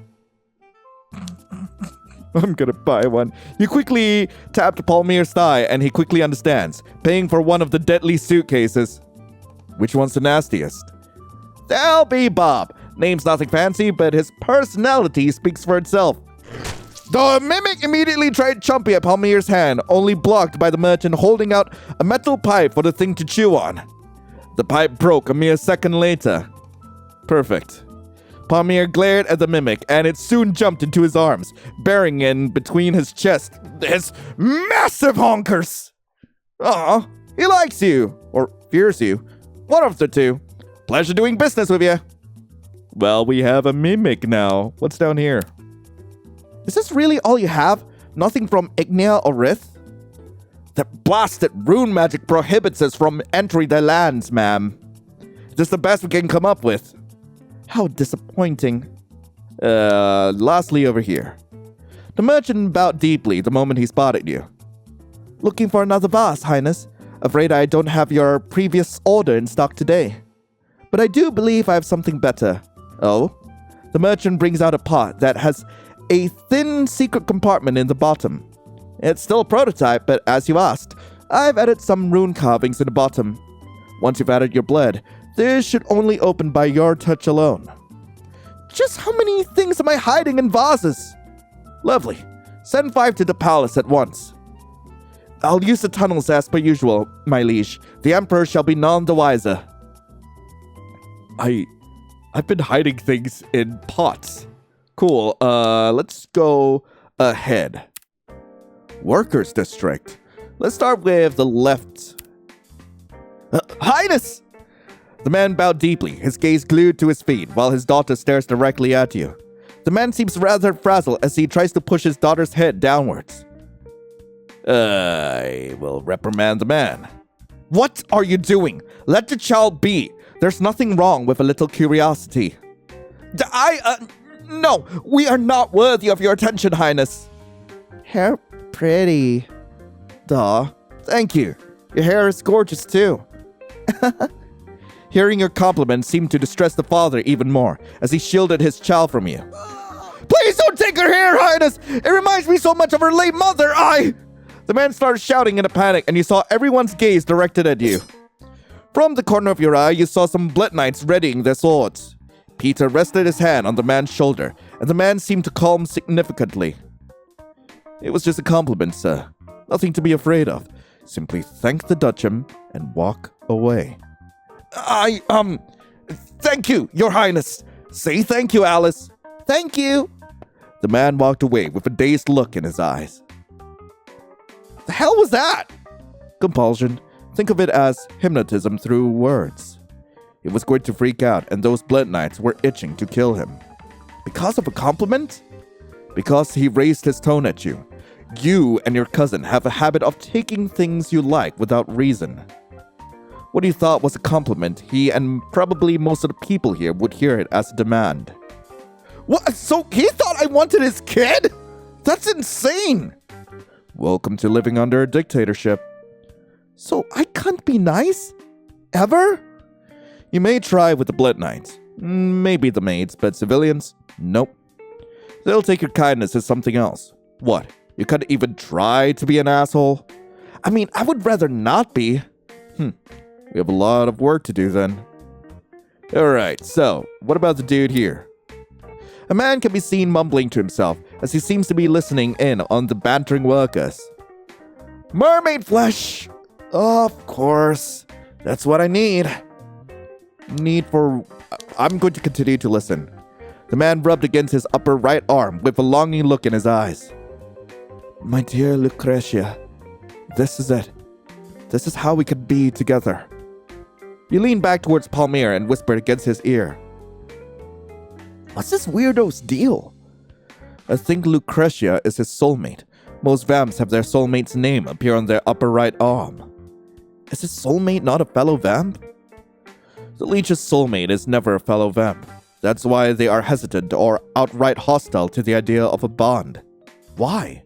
I'm gonna buy one. You quickly tap to Palmier's thigh, and he quickly understands, paying for one of the deadly suitcases. Which one's the nastiest? That'll be Bob. Name's nothing fancy, but his personality speaks for itself. The mimic immediately tried chomping at Palmier's hand, only blocked by the merchant holding out a metal pipe for the thing to chew on. The pipe broke a mere second later. Perfect. Palmier glared at the mimic, and it soon jumped into his arms, bearing in between his chest his massive honkers. Aw, he likes you, or fears you. One of the two. Pleasure doing business with you. Well, we have a mimic now. What's down here? Is this really all you have? Nothing from Ignea or Rith? That blasted rune magic prohibits us from entering their lands, ma'am. This is the best we can come up with. How disappointing. Lastly over here. The merchant bowed deeply the moment he spotted you. Looking for another vase, Highness. Afraid I don't have your previous order in stock today. But I do believe I have something better. Oh? The merchant brings out a pot that has a thin secret compartment in the bottom. It's still a prototype, but as you asked, I've added some rune carvings in the bottom. Once you've added your blood, this should only open by your touch alone. Just how many things am I hiding in vases? Lovely. Send 5 to the palace at once. I'll use the tunnels as per usual, my liege. The Emperor shall be none the wiser. I've been hiding things in pots. Cool, let's go ahead. Workers' district. Let's start with the left. Highness! The man bowed deeply, his gaze glued to his feet, while his daughter stares directly at you. The man seems rather frazzled as he tries to push his daughter's head downwards. I will reprimand the man. What are you doing? Let the child be. There's nothing wrong with a little curiosity. No, we are not worthy of your attention, Highness. Hair pretty. Duh. Thank you. Your hair is gorgeous, too. Hearing your compliment seemed to distress the father even more, as he shielded his child from you. Please don't take her hair, Highness! It reminds me so much of her late mother, The man started shouting in a panic, and you saw everyone's gaze directed at you. From the corner of your eye, you saw some blood knights readying their swords. Peter rested his hand on the man's shoulder, and the man seemed to calm significantly. It was just a compliment, sir. Nothing to be afraid of. Simply thank the Dutchman and walk away. Thank you, Your Highness. Say thank you, Alice. Thank you. The man walked away with a dazed look in his eyes. The hell was that? Compulsion. Think of it as hypnotism through words. He was going to freak out, and those blood knights were itching to kill him. Because of a compliment? Because he raised his tone at you. You and your cousin have a habit of taking things you like without reason. What you thought was a compliment, he and probably most of the people here would hear it as a demand. What? So he thought I wanted his kid? That's insane! Welcome to living under a dictatorship. So I can't be nice? Ever? You may try with the blood knights. Maybe the maids, but civilians? Nope. They'll take your kindness as something else. What? You can't even try to be an asshole? I mean, I would rather not be. We have a lot of work to do then. Alright, so, what about the dude here? A man can be seen mumbling to himself as he seems to be listening in on the bantering workers. Mermaid flesh! Of course. That's what I need. I'm going to continue to listen. The man rubbed against his upper right arm with a longing look in his eyes. My dear Lucretia, this is it. This is how we could be together. You leaned back towards Palmier and whispered against his ear. What's this weirdo's deal? I think Lucretia is his soulmate. Most vamps have their soulmate's name appear on their upper right arm. Is his soulmate not a fellow vamp? The leech's soulmate is never a fellow vamp. That's why they are hesitant or outright hostile to the idea of a bond. Why?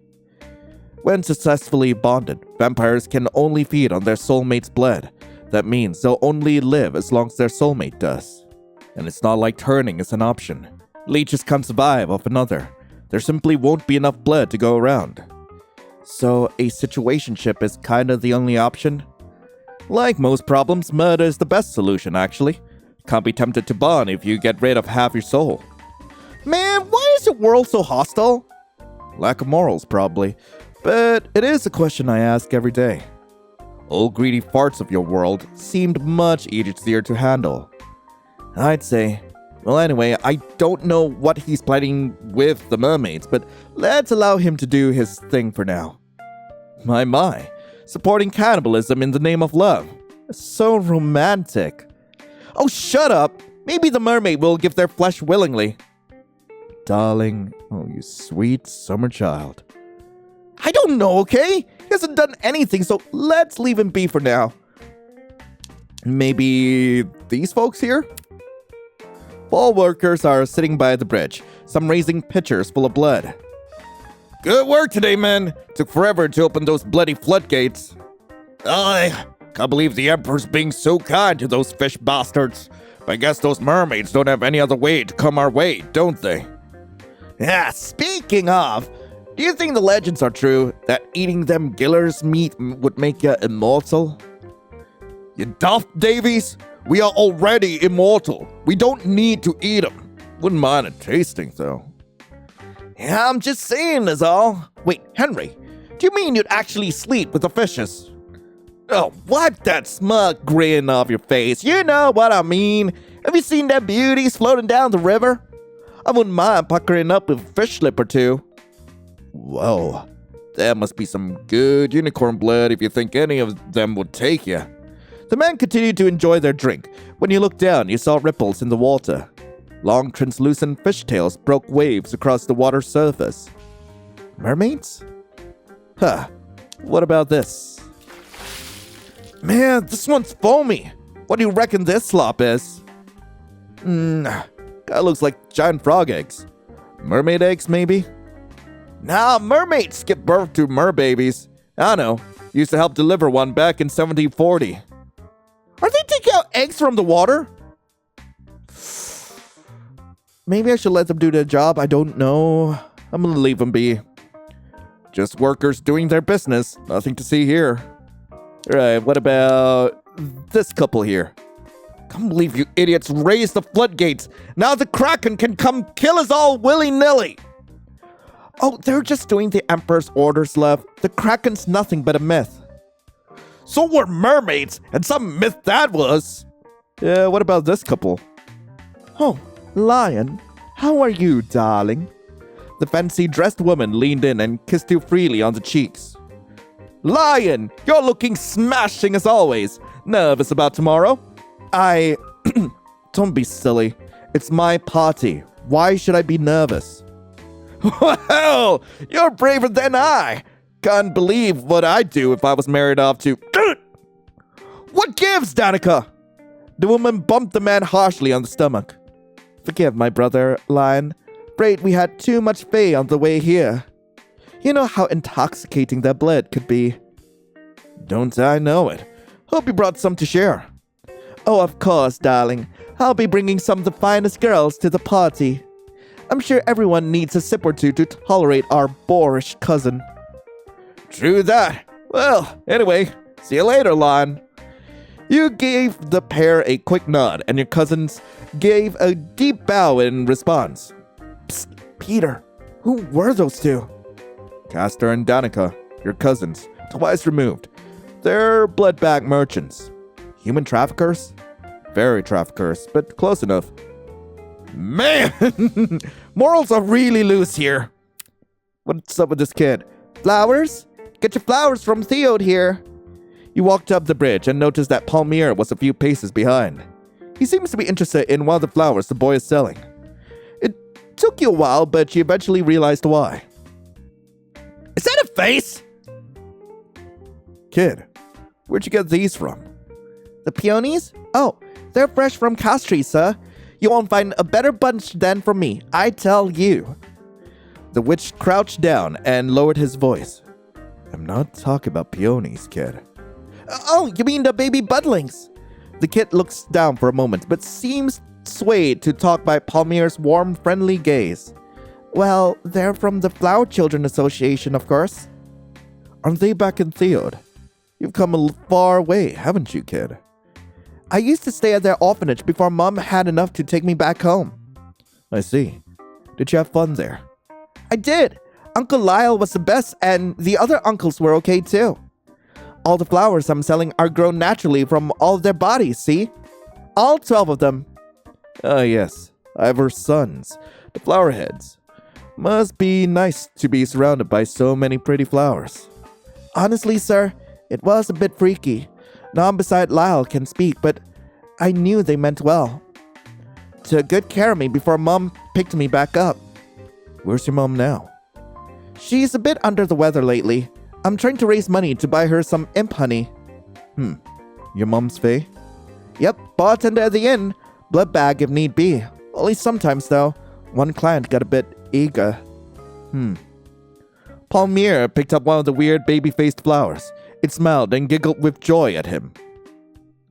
When successfully bonded, vampires can only feed on their soulmate's blood. That means they'll only live as long as their soulmate does. And it's not like turning is an option. Leeches can't survive off another. There simply won't be enough blood to go around. So a situationship is kinda the only option? Like most problems, murder is the best solution actually. Can't be tempted to bond if you get rid of half your soul. Man, why is the world so hostile? Lack of morals, probably. But it is a question I ask every day. All greedy farts of your world seemed much easier to handle. I'd say, well anyway, I don't know what he's planning with the mermaids, but let's allow him to do his thing for now. My, supporting cannibalism in the name of love. So romantic. Oh, shut up! Maybe the mermaid will give their flesh willingly. Darling, oh you sweet summer child. I don't know, okay? He hasn't done anything, so let's leave him be for now. Maybe these folks here? All workers are sitting by the bridge, some raising pitchers full of blood. Good work today, men. Took forever to open those bloody floodgates. I can't believe the Emperor's being so kind to those fish bastards. But I guess those mermaids don't have any other way to come our way, don't they? Yeah, speaking of, do you think the legends are true that eating them gillers meat would make you immortal? You daft Davies? We are already immortal. We don't need to eat them. Wouldn't mind a tasting, though. Yeah, I'm just saying is all. Wait, Henry, do you mean you'd actually sleep with the fishes? Oh, wipe that smug grin off your face. You know what I mean. Have you seen them beauties floating down the river? I wouldn't mind puckering up with a fish lip or two. Whoa, there must be some good unicorn blood if you think any of them would take you. The men continued to enjoy their drink. When you looked down, you saw ripples in the water. Long, translucent fishtails broke waves across the water's surface. Mermaids? Huh. What about this? Man, this one's foamy. What do you reckon this slop is? Kinda looks like giant frog eggs. Mermaid eggs, maybe? Nah, mermaids give birth to merbabies. I know. Used to help deliver one back in 1740. Are they taking out eggs from the water? Maybe I should let them do their job. I don't know. I'm gonna leave them be. Just workers doing their business. Nothing to see here. Alright, what about this couple here? Can't believe you idiots raised the floodgates. Now the Kraken can come kill us all willy-nilly. Oh, they're just doing the Emperor's orders, love. The Kraken's nothing but a myth. So were mermaids, and some myth that was. Yeah, what about this couple? Oh, Lion, how are you, darling? The fancy-dressed woman leaned in and kissed you freely on the cheeks. Lion, you're looking smashing as always. Nervous about tomorrow? Don't be silly. It's my party. Why should I be nervous? Well, you're braver than I. Can't believe what I'd do if I was married off to... What gives, Danica? The woman bumped the man harshly on the stomach. Forgive my brother, Lion. Afraid we had too much fey on the way here. You know how intoxicating that blood could be. Don't I know it? Hope you brought some to share. Oh, of course, darling. I'll be bringing some of the finest girls to the party. I'm sure everyone needs a sip or two to tolerate our boorish cousin. True that. Well, anyway, see you later, Lion. You gave the pair a quick nod, and your cousins gave a deep bow in response. Psst, Peter, who were those two? Castor and Danica, your cousins, twice removed. They're blood-bag merchants. Human traffickers? Very traffickers, but close enough. Man, morals are really loose here. What's up with this kid? Flowers? Get your flowers from Theod here. You walked up the bridge and noticed that Palmier was a few paces behind. He seems to be interested in one of the flowers the boy is selling. It took you a while, but you eventually realized why. Is that a face? Kid, where'd you get these from? The peonies? Oh, they're fresh from Castry, sir. You won't find a better bunch than from me, I tell you. The witch crouched down and lowered his voice. I'm not talking about peonies, kid. Oh, you mean the baby budlings? The kid looks down for a moment, but seems swayed to talk by Palmier's warm, friendly gaze. Well, they're from the Flower Children Association, of course. Aren't they back in Theod? You've come a far way, haven't you, kid? I used to stay at their orphanage before Mom had enough to take me back home. I see. Did you have fun there? I did. Uncle Lyle was the best, and the other uncles were okay too. All the flowers I'm selling are grown naturally from all of their bodies, see? All 12 of them. Ah, yes. Ivar's sons, the flowerheads. Must be nice to be surrounded by so many pretty flowers. Honestly, sir, it was a bit freaky. None beside Lyle can speak, but I knew they meant well. Took good care of me before Mom picked me back up. Where's your mom now? She's a bit under the weather lately. I'm trying to raise money to buy her some imp honey. Your mom's Fae? Yep, bartender at the inn. Blood bag if need be. Only sometimes though. One client got a bit eager. Palmier picked up one of the weird baby-faced flowers. It smiled and giggled with joy at him.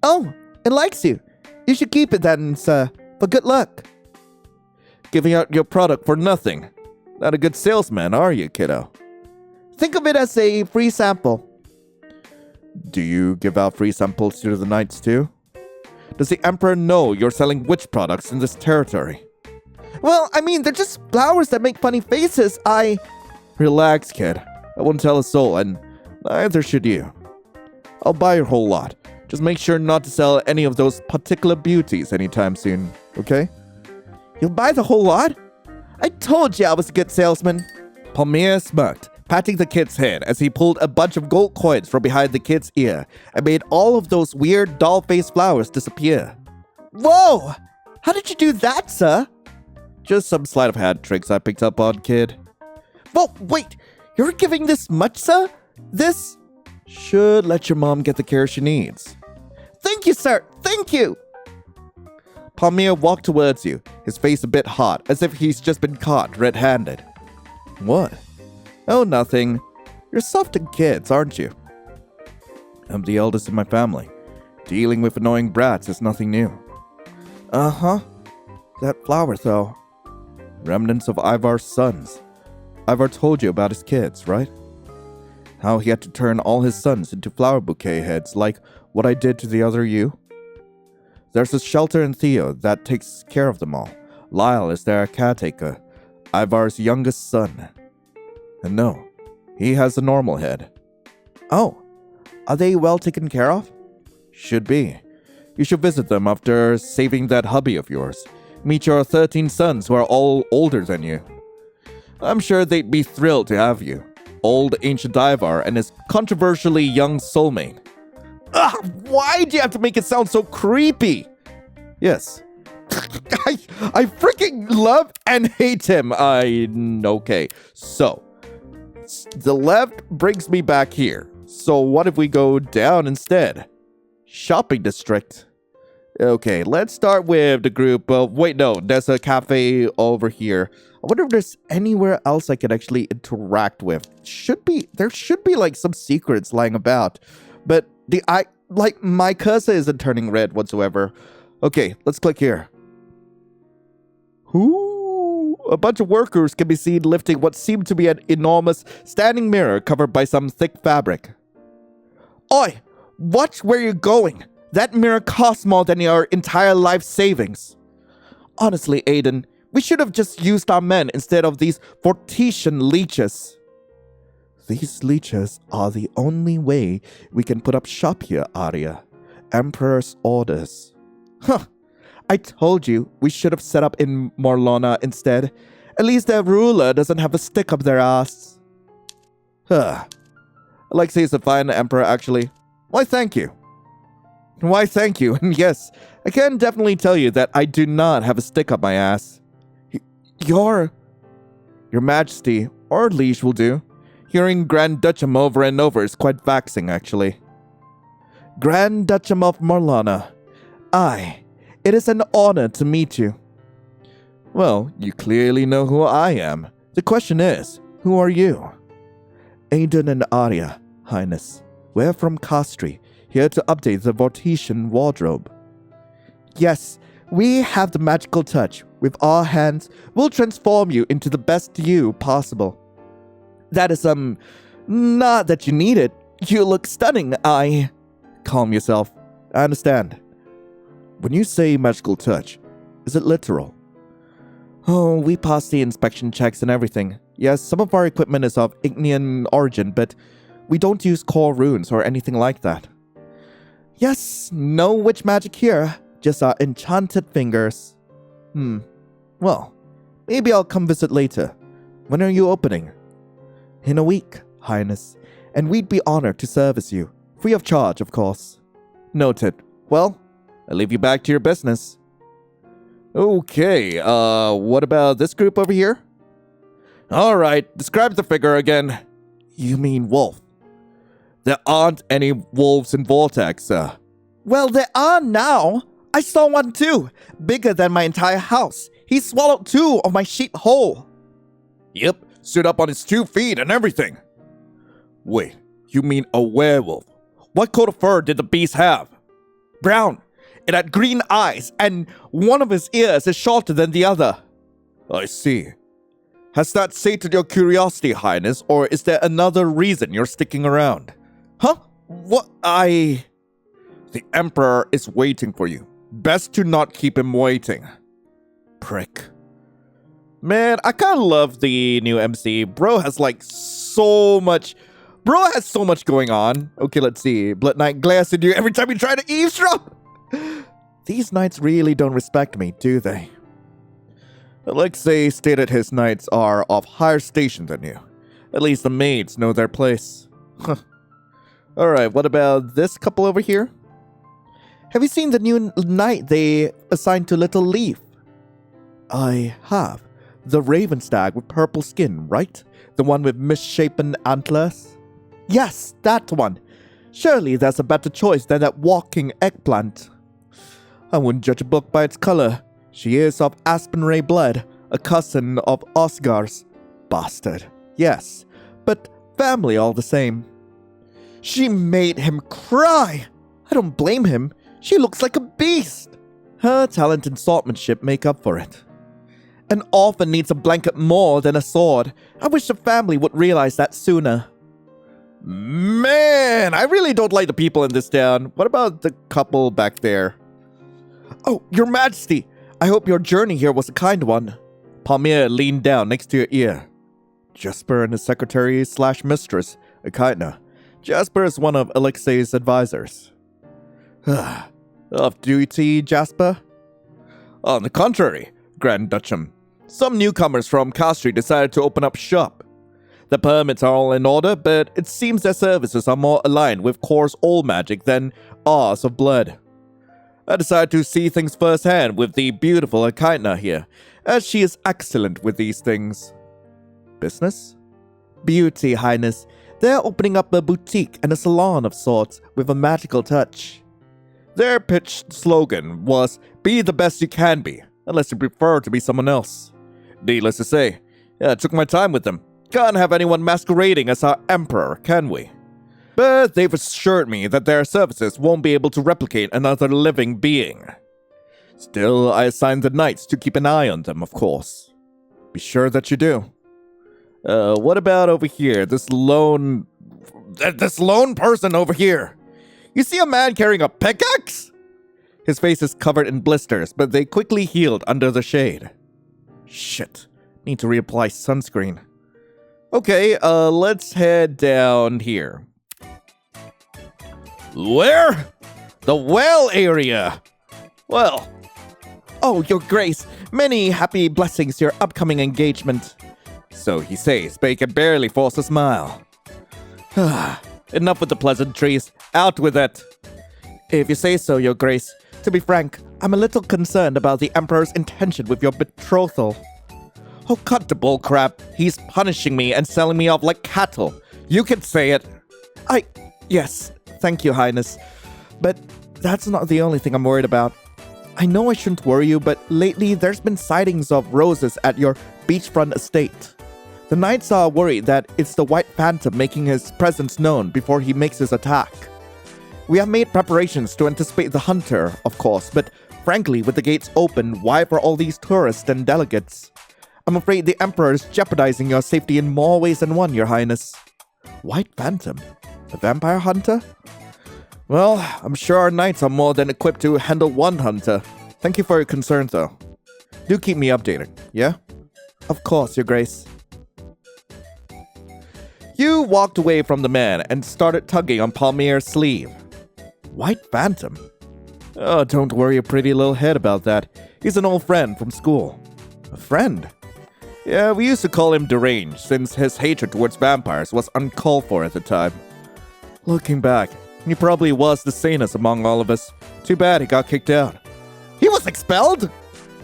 Oh, it likes you. You should keep it then, sir. For good luck. Giving out your product for nothing. Not a good salesman, are you, kiddo? Think of it as a free sample. Do you give out free samples to the knights too? Does the Emperor know you're selling witch products in this territory? Well, I mean, they're just flowers that make funny faces. Relax, kid. I won't tell a soul, and neither should you. I'll buy your whole lot. Just make sure not to sell any of those particular beauties anytime soon, okay? You'll buy the whole lot? I told you I was a good salesman. Palmier smirked, patting the kid's head as he pulled a bunch of gold coins from behind the kid's ear and made all of those weird doll-faced flowers disappear. Whoa! How did you do that, sir? Just some sleight of hand tricks I picked up on, kid. Whoa, wait! You're giving this much, sir? This should let your mom get the care she needs. Thank you, sir! Thank you! Palmier walked towards you, his face a bit hot, as if he's just been caught red-handed. What? Oh, nothing. You're soft on kids, aren't you? I'm the eldest in my family. Dealing with annoying brats is nothing new. Uh-huh. That flower, though. Remnants of Ivar's sons. Ivar told you about his kids, right? How he had to turn all his sons into flower bouquet heads, like what I did to the other you? There's a shelter in Theo that takes care of them all. Lyle is their caretaker, Ivar's youngest son. And no, he has a normal head. Oh, are they well taken care of? Should be. You should visit them after saving that hubby of yours. Meet your 13 sons who are all older than you. I'm sure they'd be thrilled to have you. Old ancient Ivar and his controversially young soulmate. Ugh, why do you have to make it sound so creepy? Yes. I freaking love and hate him. Okay. So, the left brings me back here. So what if we go down instead? Shopping district. Okay, let's start with the group. Wait, no, there's a cafe over here. I wonder if there's anywhere else I could actually interact with. There should be like some secrets lying about. But my cursor isn't turning red whatsoever. Okay, let's click here. Ooh, a bunch of workers can be seen lifting what seemed to be an enormous standing mirror covered by some thick fabric. Oi, watch where you're going. That mirror costs more than your entire life savings. Honestly, Aiden, we should have just used our men instead of these Fortesian leeches. These leeches are the only way we can put up shop here, Arya. Emperor's orders. Huh. I told you we should have set up in Morlona instead. At least their ruler doesn't have a stick up their ass. Huh. Alexei is a fine emperor, actually. Why, thank you. Why, thank you. And yes, I can definitely tell you that I do not have a stick up my ass. Your Majesty, or liege will do. Hearing Grand Duchess over and over is quite vexing, actually. Grand Duchess of Marlana. Aye, it is an honor to meet you. Well, you clearly know who I am. The question is, who are you? Aiden and Arya, Highness. We're from Castri, here to update the Vortician wardrobe. Yes, we have the magical touch. With our hands, we'll transform you into the best you possible. That is, not that you need it. You look stunning, Calm yourself. I understand. When you say magical touch, is it literal? Oh, we passed the inspection checks and everything. Yes, some of our equipment is of Ignean origin, but we don't use core runes or anything like that. Yes, no witch magic here, just our enchanted fingers. Well, maybe I'll come visit later. When are you opening? In a week, Highness, and we'd be honored to service you. Free of charge, of course. Noted. Well, I'll leave you back to your business. Okay, what about this group over here? Alright, describe the figure again. You mean wolf? There aren't any wolves in Vortex, Well, there are now. I saw one too. Bigger than my entire house. He swallowed 2 of my sheep whole. Yep, stood up on his 2 feet and everything. Wait, you mean a werewolf? What coat of fur did the beast have? Brown. It had green eyes, and one of his ears is shorter than the other. I see. Has that sated your curiosity, Highness, or is there another reason you're sticking around? Huh? What? The Emperor is waiting for you. Best to not keep him waiting. Prick. Man, I kinda love the new MC. Bro has so much going on. Okay, let's see. Blood Knight glares at you every time you try to eavesdrop. These knights really don't respect me, do they? Alexei stated his knights are of higher station than you. At least the maids know their place. Alright, what about this couple over here? Have you seen the new knight they assigned to Little Leaf? I have. The raven stag with purple skin, right? The one with misshapen antlers? Yes, that one. Surely there's a better choice than that walking eggplant. I wouldn't judge a book by its color. She is of Aspenray blood, a cousin of Osgar's. Bastard. Yes, but family all the same. She made him cry. I don't blame him. She looks like a beast. Her talent and swordsmanship make up for it. An orphan needs a blanket more than a sword. I wish the family would realize that sooner. Man, I really don't like the people in this town. What about the couple back there? Oh, Your Majesty, I hope your journey here was a kind one. Palmier leaned down next to your ear. Jasper and his secretary/mistress, Akaina. Jasper is one of Alexei's advisors. Off duty, Jasper? On the contrary, Grand Duchess. Some newcomers from Castri decided to open up shop. The permits are all in order, but it seems their services are more aligned with Core's old magic than ours of blood. I decided to see things firsthand with the beautiful Akaina here, as she is excellent with these things. Business? Beauty, Highness. They're opening up a boutique and a salon of sorts with a magical touch. Their pitched slogan was, "Be the best you can be, unless you prefer to be someone else." Needless to say, I took my time with them. Can't have anyone masquerading as our emperor, can we? But they've assured me that their services won't be able to replicate another living being. Still, I assigned the knights to keep an eye on them, of course. Be sure that you do. What about over here? This lone person over here. You see a man carrying a pickaxe? His face is covered in blisters, but they quickly healed under the shade. Shit. Need to reapply sunscreen. Okay, let's head down here. Where? The well area. Well. Oh, Your Grace. Many happy blessings to your upcoming engagement. So he says, but he can barely force a smile. Enough with the pleasantries. Out with it. If you say so, Your Grace. To be frank, I'm a little concerned about the Emperor's intention with your betrothal. Oh, cut the bullcrap. He's punishing me and selling me off like cattle. You can say it. Yes, thank you, Highness. But that's not the only thing I'm worried about. I know I shouldn't worry you, but lately there's been sightings of roses at your beachfront estate. The knights are worried that it's the White Phantom making his presence known before he makes his attack. We have made preparations to anticipate the hunter, of course, but frankly, with the gates open, why for all these tourists and delegates? I'm afraid the Emperor is jeopardizing your safety in more ways than one, Your Highness. White Phantom? A vampire hunter? Well, I'm sure our knights are more than equipped to handle one hunter. Thank you for your concern, though. Do keep me updated, yeah? Of course, Your Grace. You walked away from the man and started tugging on Palmier's sleeve. White Phantom? Oh, don't worry your pretty little head about that. He's an old friend from school. A friend? Yeah, we used to call him deranged, since his hatred towards vampires was uncalled for at the time. Looking back, he probably was the sanest among all of us. Too bad he got kicked out. He was expelled?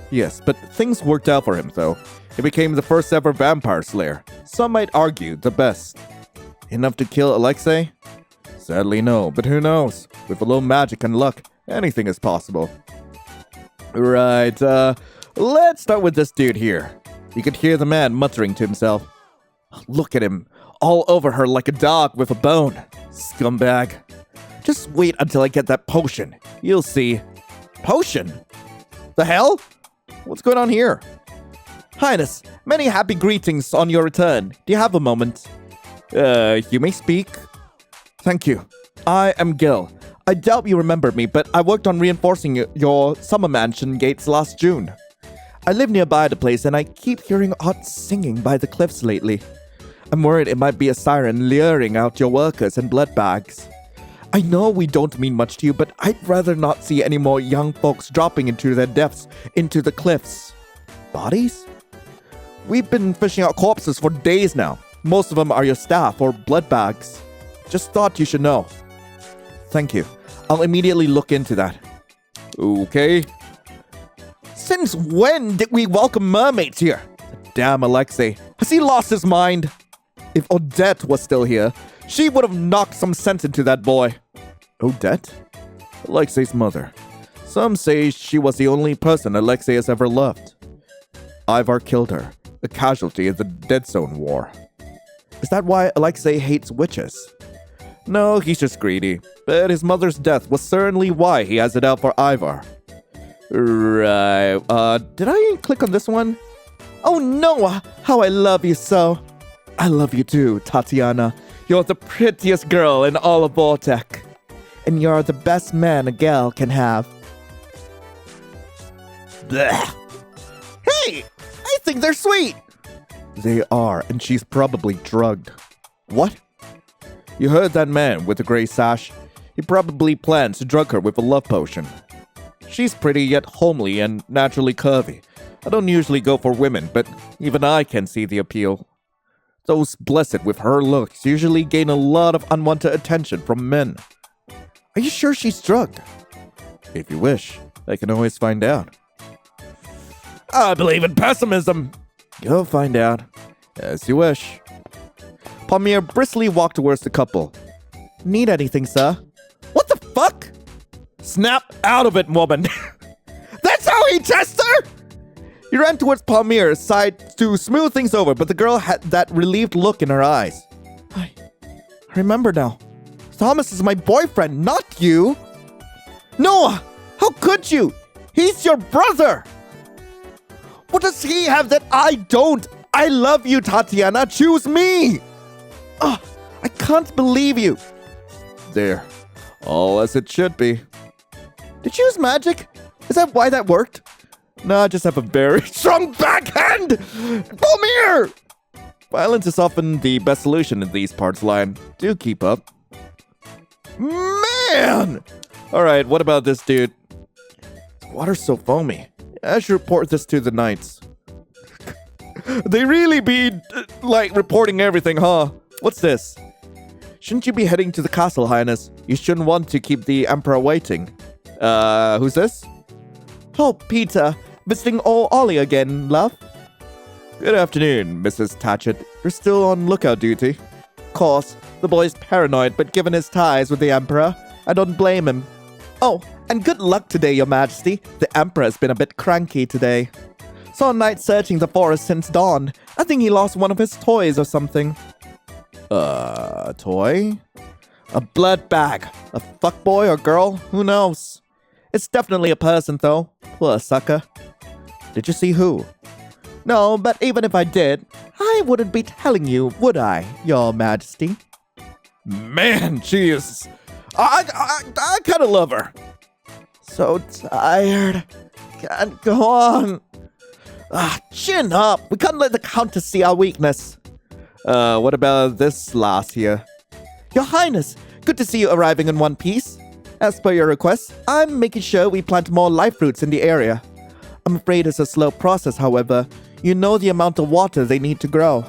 Yes, but things worked out for him, though. He became the first ever vampire slayer. Some might argue the best. Enough to kill Alexei? Sadly no, but who knows? With a little magic and luck, anything is possible. Right, let's start with this dude here. You could hear the man muttering to himself. Look at him, all over her like a dog with a bone. Scumbag. Just wait until I get that potion. You'll see. Potion? The hell? What's going on here? Highness, many happy greetings on your return. Do you have a moment? You may speak. Thank you. I am Gil. I doubt you remember me, but I worked on reinforcing your summer mansion gates last June. I live nearby the place and I keep hearing odd singing by the cliffs lately. I'm worried it might be a siren luring out your workers and blood bags. I know we don't mean much to you, but I'd rather not see any more young folks dropping into their deaths into the cliffs. Bodies? We've been fishing out corpses for days now. Most of them are your staff or blood bags. Just thought you should know. Thank you. I'll immediately look into that. Okay. Since when did we welcome mermaids here? Damn Alexei. Has he lost his mind? If Odette was still here, she would have knocked some sense into that boy. Odette? Alexei's mother. Some say she was the only person Alexei has ever loved. Ivar killed her, a casualty of the Dead Zone War. Is that why Alexei hates witches? No, he's just greedy. But his mother's death was certainly why he has it out for Ivar. Right, did I click on this one? Oh no, how I love you so. I love you too, Tatiana. You're the prettiest girl in all of Vortek. And you're the best man a gal can have. Blech. Hey, I think they're sweet. They are, and she's probably drugged. What? You heard that man with the gray sash? He probably plans to drug her with a love potion. She's pretty yet homely and naturally curvy. I don't usually go for women, but even I can see the appeal. Those blessed with her looks usually gain a lot of unwanted attention from men. Are you sure she's drugged? If you wish, I can always find out. I believe in pessimism. Go find out. As you wish. Palmier briskly walked towards the couple. Need anything, sir? What the fuck? Snap out of it, woman. That's how he tests her? He ran towards Palmier's side to smooth things over, but the girl had that relieved look in her eyes. I remember now. Thomas is my boyfriend, not you. Noah, how could you? He's your brother. What does he have that I don't? I love you, Tatiana. Choose me. I can't believe you. There. All as it should be. Did you use magic? Is that why that worked? No, I just have a very strong backhand! Palmier! Violence is often the best solution in these parts, Lion. Do keep up. Man! Alright, what about this dude? This water's so foamy. I should report this to the knights. They really be, reporting everything, huh? What's this? Shouldn't you be heading to the castle, Highness? You shouldn't want to keep the Emperor waiting. Who's this? Oh, Peter. Visiting old Ollie again, love? Good afternoon, Mrs. Tatchett. You're still on lookout duty. Of course, the boy's paranoid, but given his ties with the Emperor, I don't blame him. Oh, and good luck today, Your Majesty. The Emperor has been a bit cranky today. Saw a knight searching the forest since dawn. I think he lost one of his toys or something. Toy? A blood bag. A fuckboy or girl? Who knows? It's definitely a person, though. Poor sucker. Did you see who? No, but even if I did, I wouldn't be telling you, would I, Your Majesty? Man, she is... I kind of love her. So tired. Can't go on. Chin up. We can't let the Countess see our weakness. What about this lass here? Your Highness, good to see you arriving in one piece. As per your request, I'm making sure we plant more life roots in the area. I'm afraid it's a slow process, however. You know the amount of water they need to grow.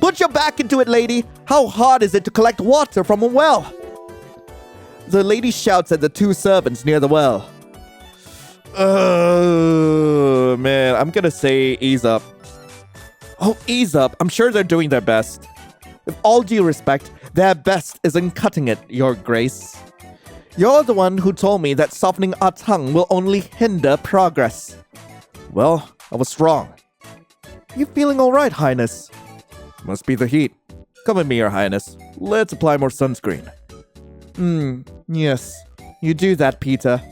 Put your back into it, lady. How hard is it to collect water from a well? The lady shouts at the two servants near the well. Man, I'm gonna say ease up. Oh, ease up. I'm sure they're doing their best. With all due respect, their best isn't cutting it, Your Grace. You're the one who told me that softening our tongue will only hinder progress. Well, I was wrong. You feeling alright, Highness? Must be the heat. Come with me, Your Highness. Let's apply more sunscreen. Yes. You do that, Peter.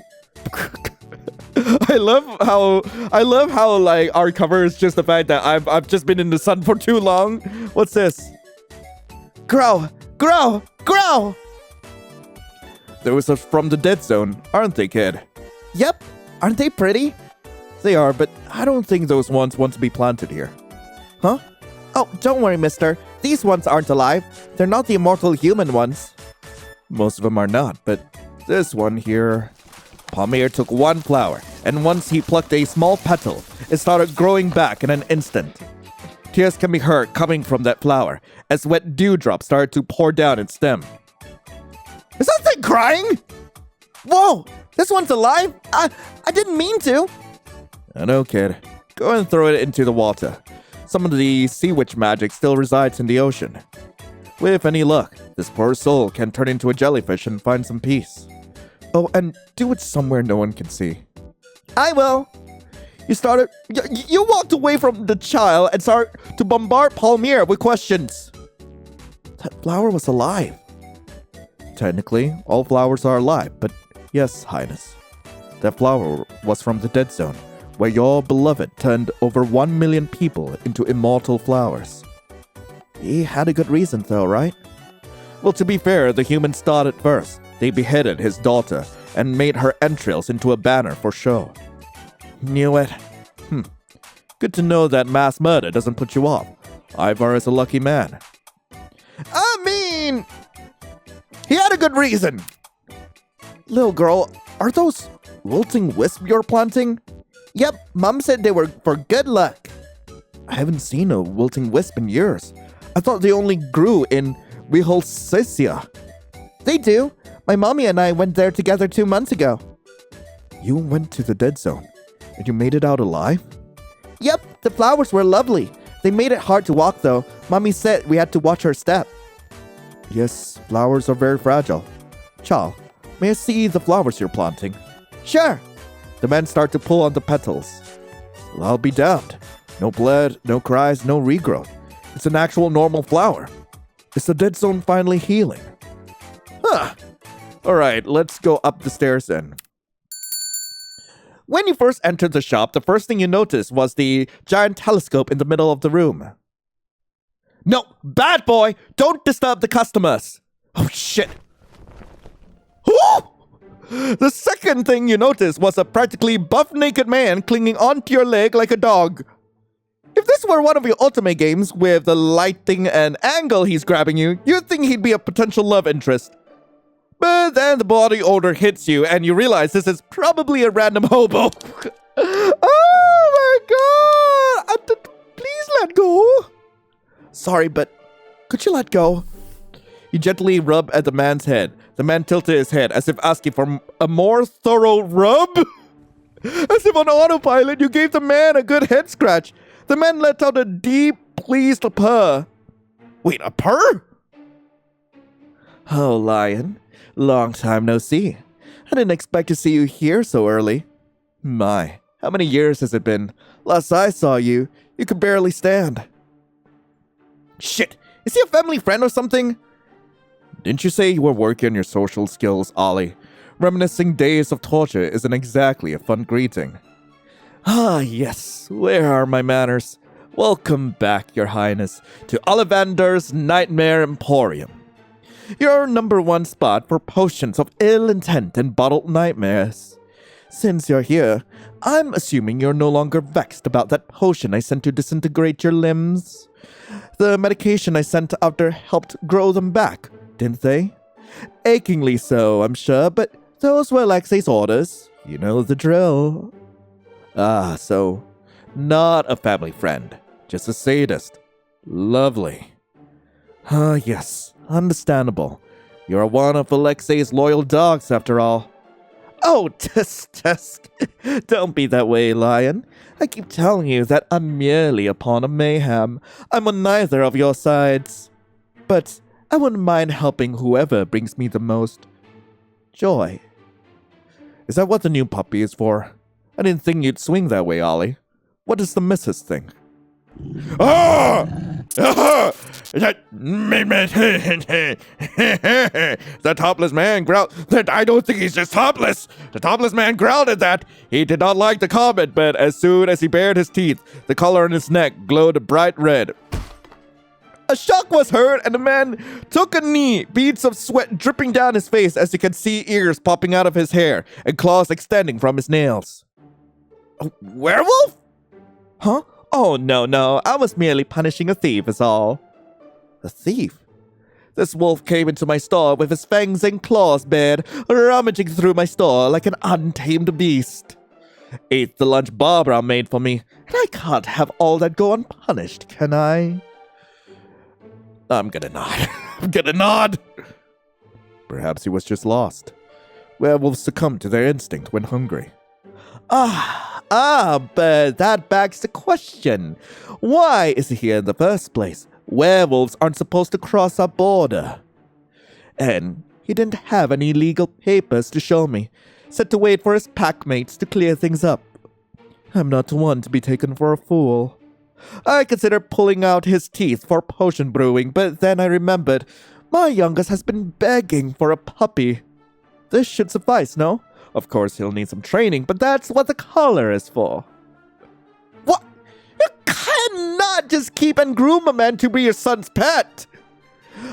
I love how like our cover is just the fact that I've just been in the sun for too long. What's this? Grow! Grow! Grow! Those are from the dead zone, aren't they, kid? Yep. Aren't they pretty? They are, but I don't think those ones want to be planted here. Huh? Oh, don't worry, mister. These ones aren't alive. They're not the immortal human ones. Most of them are not, but this one here... Palmier took one flower, and once he plucked a small petal, it started growing back in an instant. Tears can be heard coming from that flower, as wet dewdrops started to pour down its stem. Is that thing crying? Whoa! This one's alive? I didn't mean to. I know, kid. Go and throw it into the water. Some of the sea witch magic still resides in the ocean. With any luck, this poor soul can turn into a jellyfish and find some peace. Oh, and do it somewhere no one can see. I will. You walked away from the child and started to bombard Palmier with questions. That flower was alive. Technically, all flowers are alive, but yes, Highness. That flower was from the dead zone, where your beloved turned over 1 million people into immortal flowers. He had a good reason though, right? Well, to be fair, the humans started first. They beheaded his daughter and made her entrails into a banner for show. Knew it. Good to know that mass murder doesn't put you off. Ivar is a lucky man. I mean, he had a good reason. Little girl, are those wilting wisps you're planting? Yep, Mom said they were for good luck. I haven't seen a wilting wisp in years. I thought they only grew in Wiholcisia. They do. My mommy and I went there together 2 months ago. You went to the dead zone, and you made it out alive? Yep, the flowers were lovely. They made it hard to walk though. Mommy said we had to watch her step. Yes, flowers are very fragile. Chal, may I see the flowers you're planting? Sure. The men start to pull on the petals. Well, I'll be damned. No blood, no cries, no regrowth. It's an actual normal flower. Is the dead zone finally healing? Huh. Alright, let's go up the stairs then. When you first entered the shop, the first thing you noticed was the giant telescope in the middle of the room. No, bad boy! Don't disturb the customers! Oh shit! The second thing you noticed was a practically buff naked man clinging onto your leg like a dog. If this were one of your ultimate games with the lighting and angle he's grabbing you, you'd think he'd be a potential love interest. But then the body odor hits you and you realize this is probably a random hobo. Oh my god! Please let go. Sorry, but could you let go? You gently rub at the man's head. The man tilted his head as if asking for a more thorough rub. As if on autopilot you gave the man a good head scratch. The man let out a deep, pleased purr. Wait, a purr? Oh, Lion. Long time no see. I didn't expect to see you here so early. My, how many years has it been? Last I saw you, you could barely stand. Shit, is he a family friend or something? Didn't you say you were working on your social skills, Ollie? Reminiscing days of torture isn't exactly a fun greeting. Ah, yes, where are my manners? Welcome back, Your Highness, to Ollivander's Nightmare Emporium. Your #1 spot for potions of ill intent and bottled nightmares. Since you're here, I'm assuming you're no longer vexed about that potion I sent to disintegrate your limbs. The medication I sent after helped grow them back, didn't they? Achingly so, I'm sure, but those were Alexei's orders. You know the drill. Ah, so, not a family friend, just a sadist. Lovely. Ah, yes, understandable. You're one of Alexei's loyal dogs, after all. Oh, tusk. Don't be that way, Lion. I keep telling you that I'm merely a pawn of mayhem. I'm on neither of your sides. But I wouldn't mind helping whoever brings me the most joy. Is that what the new puppy is for? I didn't think you'd swing that way, Ollie. What does the missus think? Ah! Ah! The topless man growled. I don't think he's just topless. The topless man growled at that. He did not like the comment, but as soon as he bared his teeth, the collar on his neck glowed a bright red. A shock was heard, and the man took a knee, beads of sweat dripping down his face as you could see ears popping out of his hair and claws extending from his nails. A werewolf? Huh? Oh, no, I was merely punishing a thief is all. A thief? This wolf came into my store with his fangs and claws bared, rummaging through my store like an untamed beast. Ate the lunch Barbara made for me, and I can't have all that go unpunished, can I? I'm gonna nod. Perhaps he was just lost. Werewolves succumb to their instinct when hungry. But that begs the question. Why is he here in the first place? Werewolves aren't supposed to cross our border. And he didn't have any legal papers to show me. Said to wait for his packmates to clear things up. I'm not one to be taken for a fool. I considered pulling out his teeth for potion brewing, but then I remembered my youngest has been begging for a puppy. This should suffice, no? Of course, he'll need some training, but that's what the collar is for. What? You cannot just keep and groom a man to be your son's pet.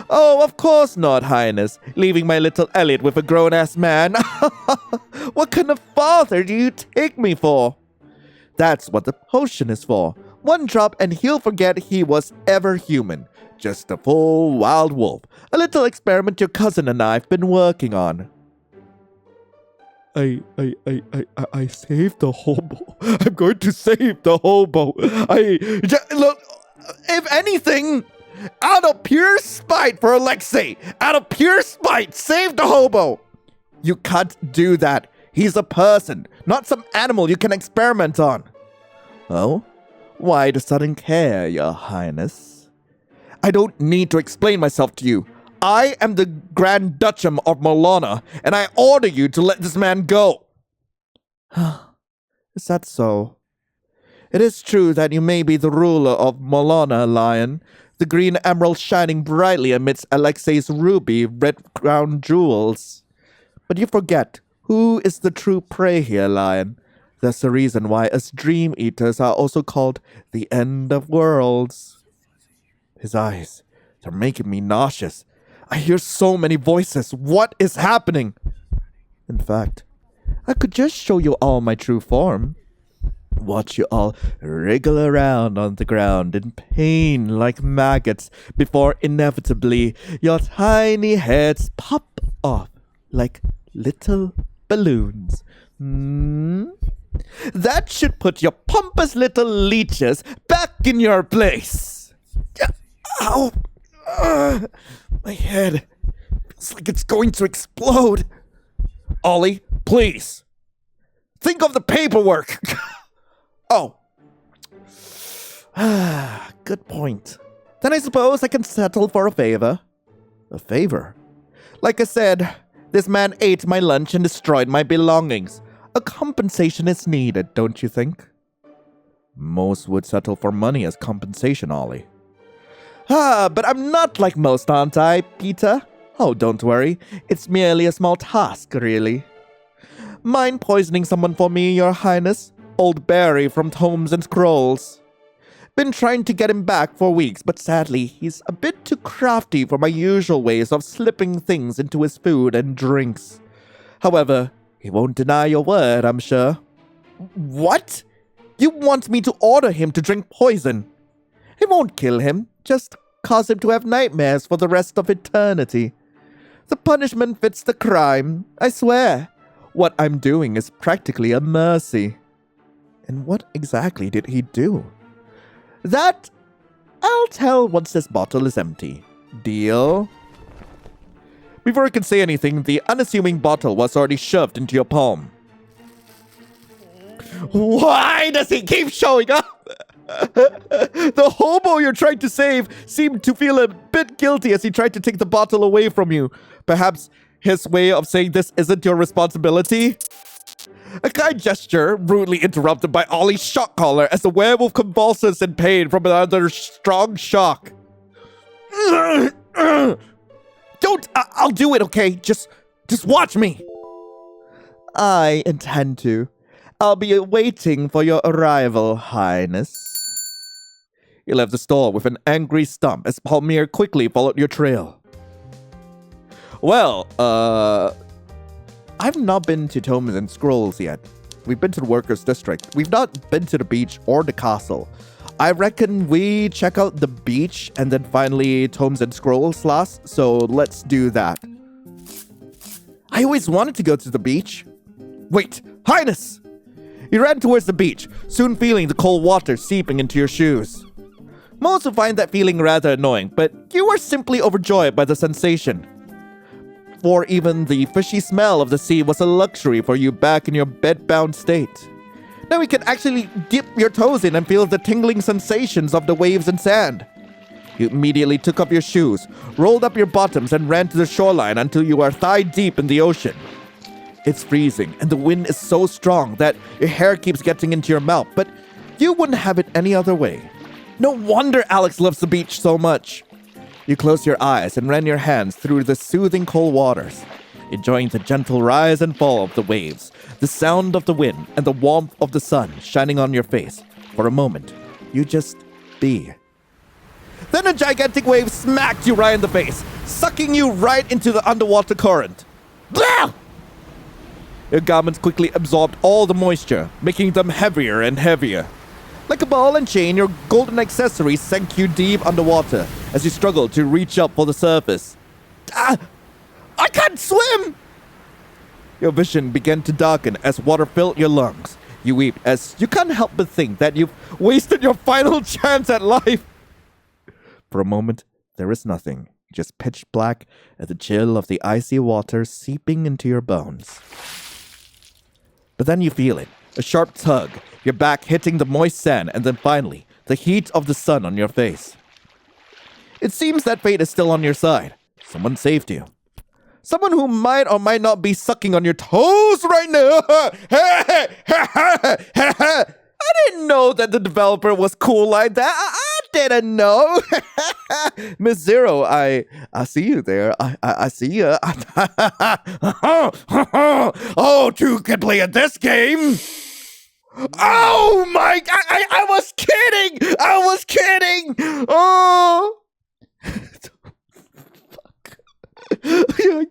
Oh, of course not, Highness. Leaving my little Elliot with a grown-ass man. What kind of father do you take me for? That's what the potion is for. One drop and he'll forget he was ever human. Just a full wild wolf. A little experiment your cousin and I've been working on. I saved the hobo. I'm going to save the hobo. Look, if anything, out of pure spite for Alexei, out of pure spite, save the hobo. You can't do that. He's a person, not some animal you can experiment on. Oh? Why the sudden care, Your Highness? I don't need to explain myself to you. I am the Grand Duchess of Molona, and I order you to let this man go. Is that so? It is true that you may be the ruler of Molona, Lion, the green emerald shining brightly amidst Alexei's ruby red crown jewels. But you forget, who is the true prey here, Lion? That's the reason why us dream eaters are also called the end of worlds. His eyes, they're making me nauseous. I hear so many voices. What is happening? In fact, I could just show you all my true form. Watch you all wriggle around on the ground in pain like maggots before inevitably your tiny heads pop off like little balloons. That should put your pompous little leeches back in your place. Ow! My head feels like it's going to explode. Ollie, please. Think of the paperwork. Oh. Good point. Then I suppose I can settle for a favor. A favor? Like I said, this man ate my lunch and destroyed my belongings. A compensation is needed, don't you think? Most would settle for money as compensation, Ollie. But I'm not like most, aren't I, Peter? Oh, don't worry. It's merely a small task, really. Mind poisoning someone for me, Your Highness? Old Barry from Tomes and Scrolls. Been trying to get him back for weeks, but sadly, he's a bit too crafty for my usual ways of slipping things into his food and drinks. However, he won't deny your word, I'm sure. What? You want me to order him to drink poison? It won't kill him, just cause him to have nightmares for the rest of eternity. The punishment fits the crime, I swear. What I'm doing is practically a mercy. And what exactly did he do? That I'll tell once this bottle is empty. Deal? Before I could say anything, the unassuming bottle was already shoved into your palm. Why does he keep showing up? The hobo you're trying to save seemed to feel a bit guilty as he tried to take the bottle away from you. Perhaps his way of saying this isn't your responsibility? A kind gesture, rudely interrupted by Ollie's shock collar as the werewolf convulses in pain from another strong shock. Don't, I'll do it, okay? Just watch me. I intend to. I'll be waiting for your arrival, Highness. He left the store with an angry stump as Palmier quickly followed your trail. Well, I've not been to Tomes and Scrolls yet. We've been to the Workers' District. We've not been to the beach or the castle. I reckon we check out the beach and then finally Tomes and Scrolls last, so let's do that. I always wanted to go to the beach. Wait, Highness! You ran towards the beach, soon feeling the cold water seeping into your shoes. Most would find that feeling rather annoying, but you were simply overjoyed by the sensation. For even the fishy smell of the sea was a luxury for you back in your bed-bound state. Now you can actually dip your toes in and feel the tingling sensations of the waves and sand. You immediately took off your shoes, rolled up your bottoms, and ran to the shoreline until you are thigh-deep in the ocean. It's freezing, and the wind is so strong that your hair keeps getting into your mouth, but you wouldn't have it any other way. No wonder Alex loves the beach so much. You closed your eyes and ran your hands through the soothing cold waters, enjoying the gentle rise and fall of the waves, the sound of the wind, and the warmth of the sun shining on your face. For a moment, you just be. Then a gigantic wave smacked you right in the face, sucking you right into the underwater current. Blah! Your garments quickly absorbed all the moisture, making them heavier and heavier. Like a ball and chain, your golden accessories sank you deep underwater as you struggled to reach up for the surface. I can't swim! Your vision began to darken as water filled your lungs. You weep as you can't help but think that you've wasted your final chance at life. For a moment, there is nothing, just pitch black and the chill of the icy water seeping into your bones. But then you feel it, a sharp tug, your back hitting the moist sand, and then finally, the heat of the sun on your face. It seems that fate is still on your side. Someone saved you. Someone who might or might not be sucking on your toes right now. I didn't know that the developer was cool like that. I didn't know. Miss Zero, I see you there. I see you. Oh, two can play at this game. Oh my! I was kidding. I was kidding. Oh. Fuck. I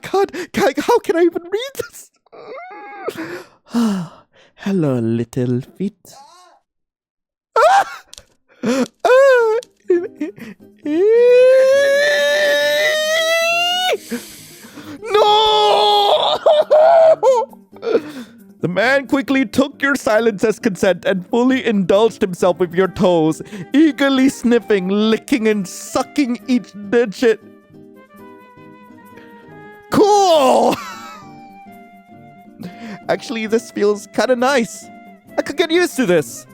can't. How can I even read this? Hello, little feet. No! The man quickly took your silence as consent and fully indulged himself with your toes, eagerly sniffing, licking, and sucking each digit. Cool! Actually, this feels kind of nice. I could get used to this.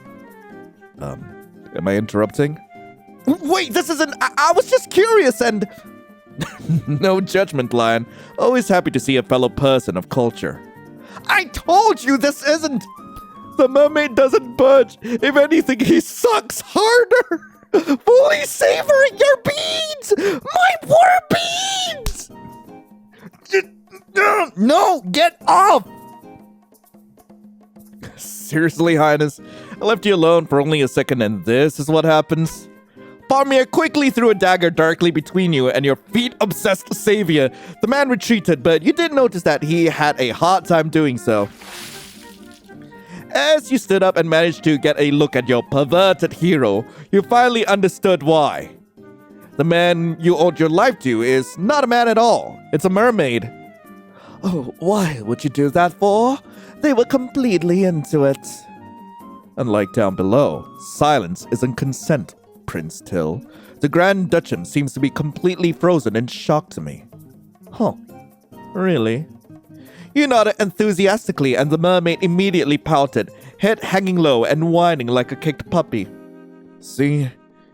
Am I interrupting? Wait, this isn't... I was just curious and... No judgment, Lion. Always happy to see a fellow person of culture. I told you this isn't... The mermaid doesn't budge. If anything, he sucks harder. Fully savoring your beads! My poor beads! No, get off! Seriously, Highness? I left you alone for only a second and this is what happens? Palmier quickly threw a dagger darkly between you and your feet-obsessed savior. The man retreated, but you did notice that he had a hard time doing so. As you stood up and managed to get a look at your perverted hero, you finally understood why. The man you owed your life to is not a man at all. It's a mermaid. Oh, why would you do that for? They were completely into it. Unlike down below, silence isn't consent, Prince Till. The Grand Duchess seems to be completely frozen in shock to me. Huh. Really? You nodded enthusiastically and the mermaid immediately pouted, head hanging low and whining like a kicked puppy. See,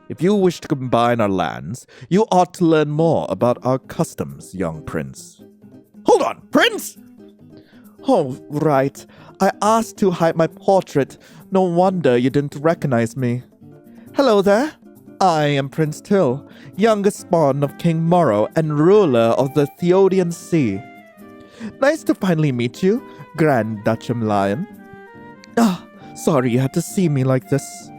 if you wish to combine our lands, you ought to learn more about our customs, young prince. Hold on, prince! Oh, right. I asked to hide my portrait. No wonder you didn't recognize me. Hello there. I am Prince Till, youngest spawn of King Morrow and ruler of the Theodian Sea. Nice to finally meet you, Grand Duchess Lion. Sorry you had to see me like this.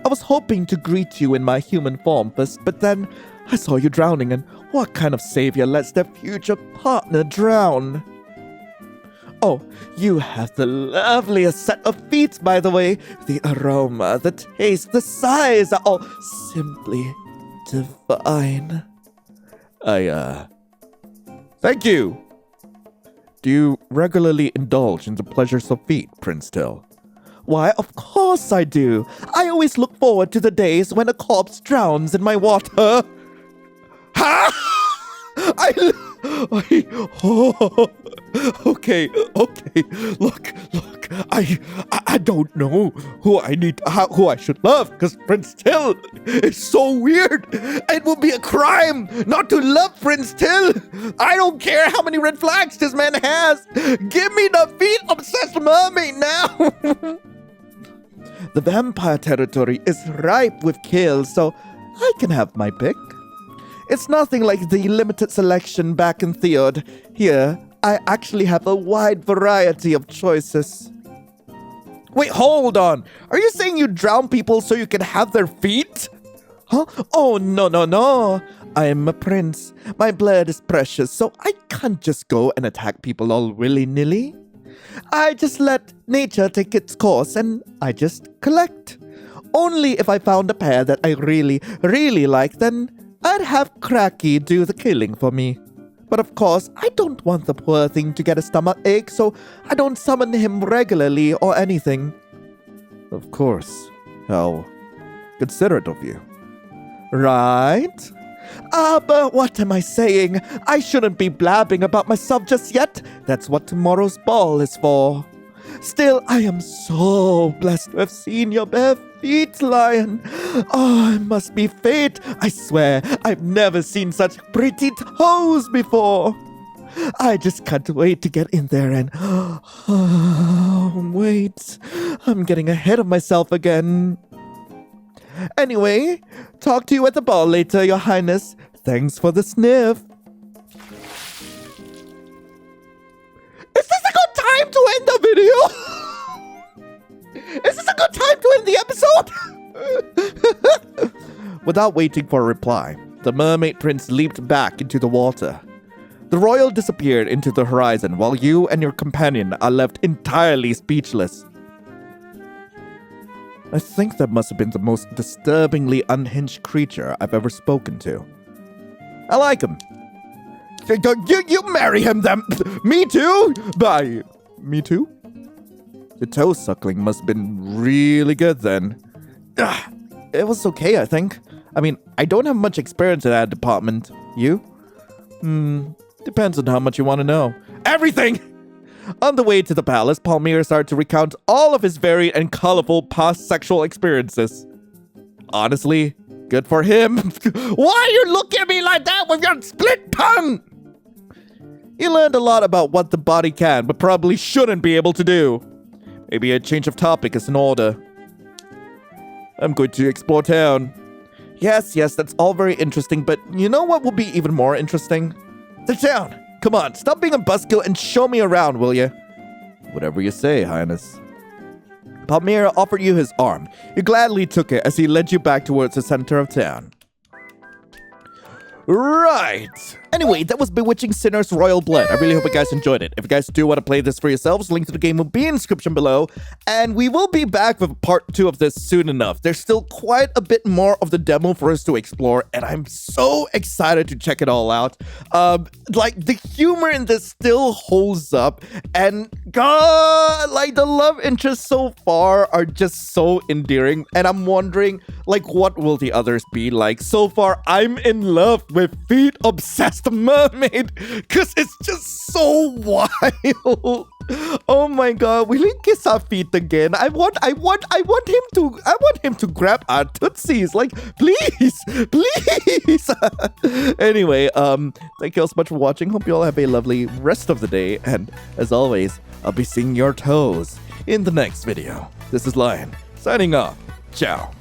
I was hoping to greet you in my human form first, but then I saw you drowning, and what kind of savior lets their future partner drown? Oh, you have the loveliest set of feet, by the way. The aroma, the taste, the size are all simply divine. Thank you. Do you regularly indulge in the pleasures of feet, Prince Till? Why, of course I do. I always look forward to the days when a corpse drowns in my water. Ha! Okay. Look. I don't know who I should love, because Prince Till is so weird. It would be a crime not to love Prince Till. I don't care how many red flags this man has. Give me the feet-obsessed mermaid now. The vampire territory is ripe with kills, so I can have my pick. It's nothing like the limited selection back in Theod. Here, I actually have a wide variety of choices. Wait, hold on. Are you saying you drown people so you can have their feet? Huh? Oh, no. I am a prince. My blood is precious, so I can't just go and attack people all willy-nilly. I just let nature take its course and I just collect. Only if I found a pair that I really, really like, then I'd have Cracky do the killing for me. But of course, I don't want the poor thing to get a stomach ache, so I don't summon him regularly or anything. Of course. How considerate of you. Right? But what am I saying? I shouldn't be blabbing about myself just yet. That's what tomorrow's ball is for. Still, I am so blessed to have seen your bare feet, Lion. Oh, it must be fate. I swear, I've never seen such pretty toes before. I just can't wait to get in there and... wait. I'm getting ahead of myself again. Anyway, talk to you at the ball later, Your Highness. Thanks for the sniff. Is this a good time to end the video? Is this a good time to end the episode? Without waiting for a reply, the mermaid prince leaped back into the water. The royal disappeared into the horizon while you and your companion are left entirely speechless. I think that must have been the most disturbingly unhinged creature I've ever spoken to. I like him. You marry him then. Me too? Bye. Me too? The toe suckling must have been really good then. It was okay, I think. I mean, I don't have much experience in that department. You? Depends on how much you want to know. Everything! On the way to the palace, Palmier started to recount all of his varied and colorful past sexual experiences. honestly, good for him. Why you look at me like that with your split tongue? He learned a lot about what the body can, but probably shouldn't be able to do. Maybe a change of topic is in order. I'm going to explore town. Yes, that's all very interesting, but you know what will be even more interesting? The town. Come on, stop being a buzzkill and show me around, will you? Whatever you say, Highness. Palmier offered you his arm. You gladly took it as he led you back towards the center of town. Right. Anyway, that was Bewitching Sinner's Royal Blood. I really hope you guys enjoyed it. If you guys do want to play this for yourselves, link to the game will be in the description below. And we will be back with part 2 of this soon enough. There's still quite a bit more of the demo for us to explore, and I'm so excited to check it all out. Like, the humor in this still holds up, and God, like, the love interests so far are just so endearing, and I'm wondering, like, what will the others be like? So far, I'm in love with Feet Obsessed Mermaid, because it's just so wild. Oh my God, will he kiss our feet again? I want him to grab our tootsies. Like, please. Anyway, thank you all so much for watching. Hope you all have a lovely rest of the day. And as always, I'll be seeing your toes in the next video. This is Lion, signing off. Ciao.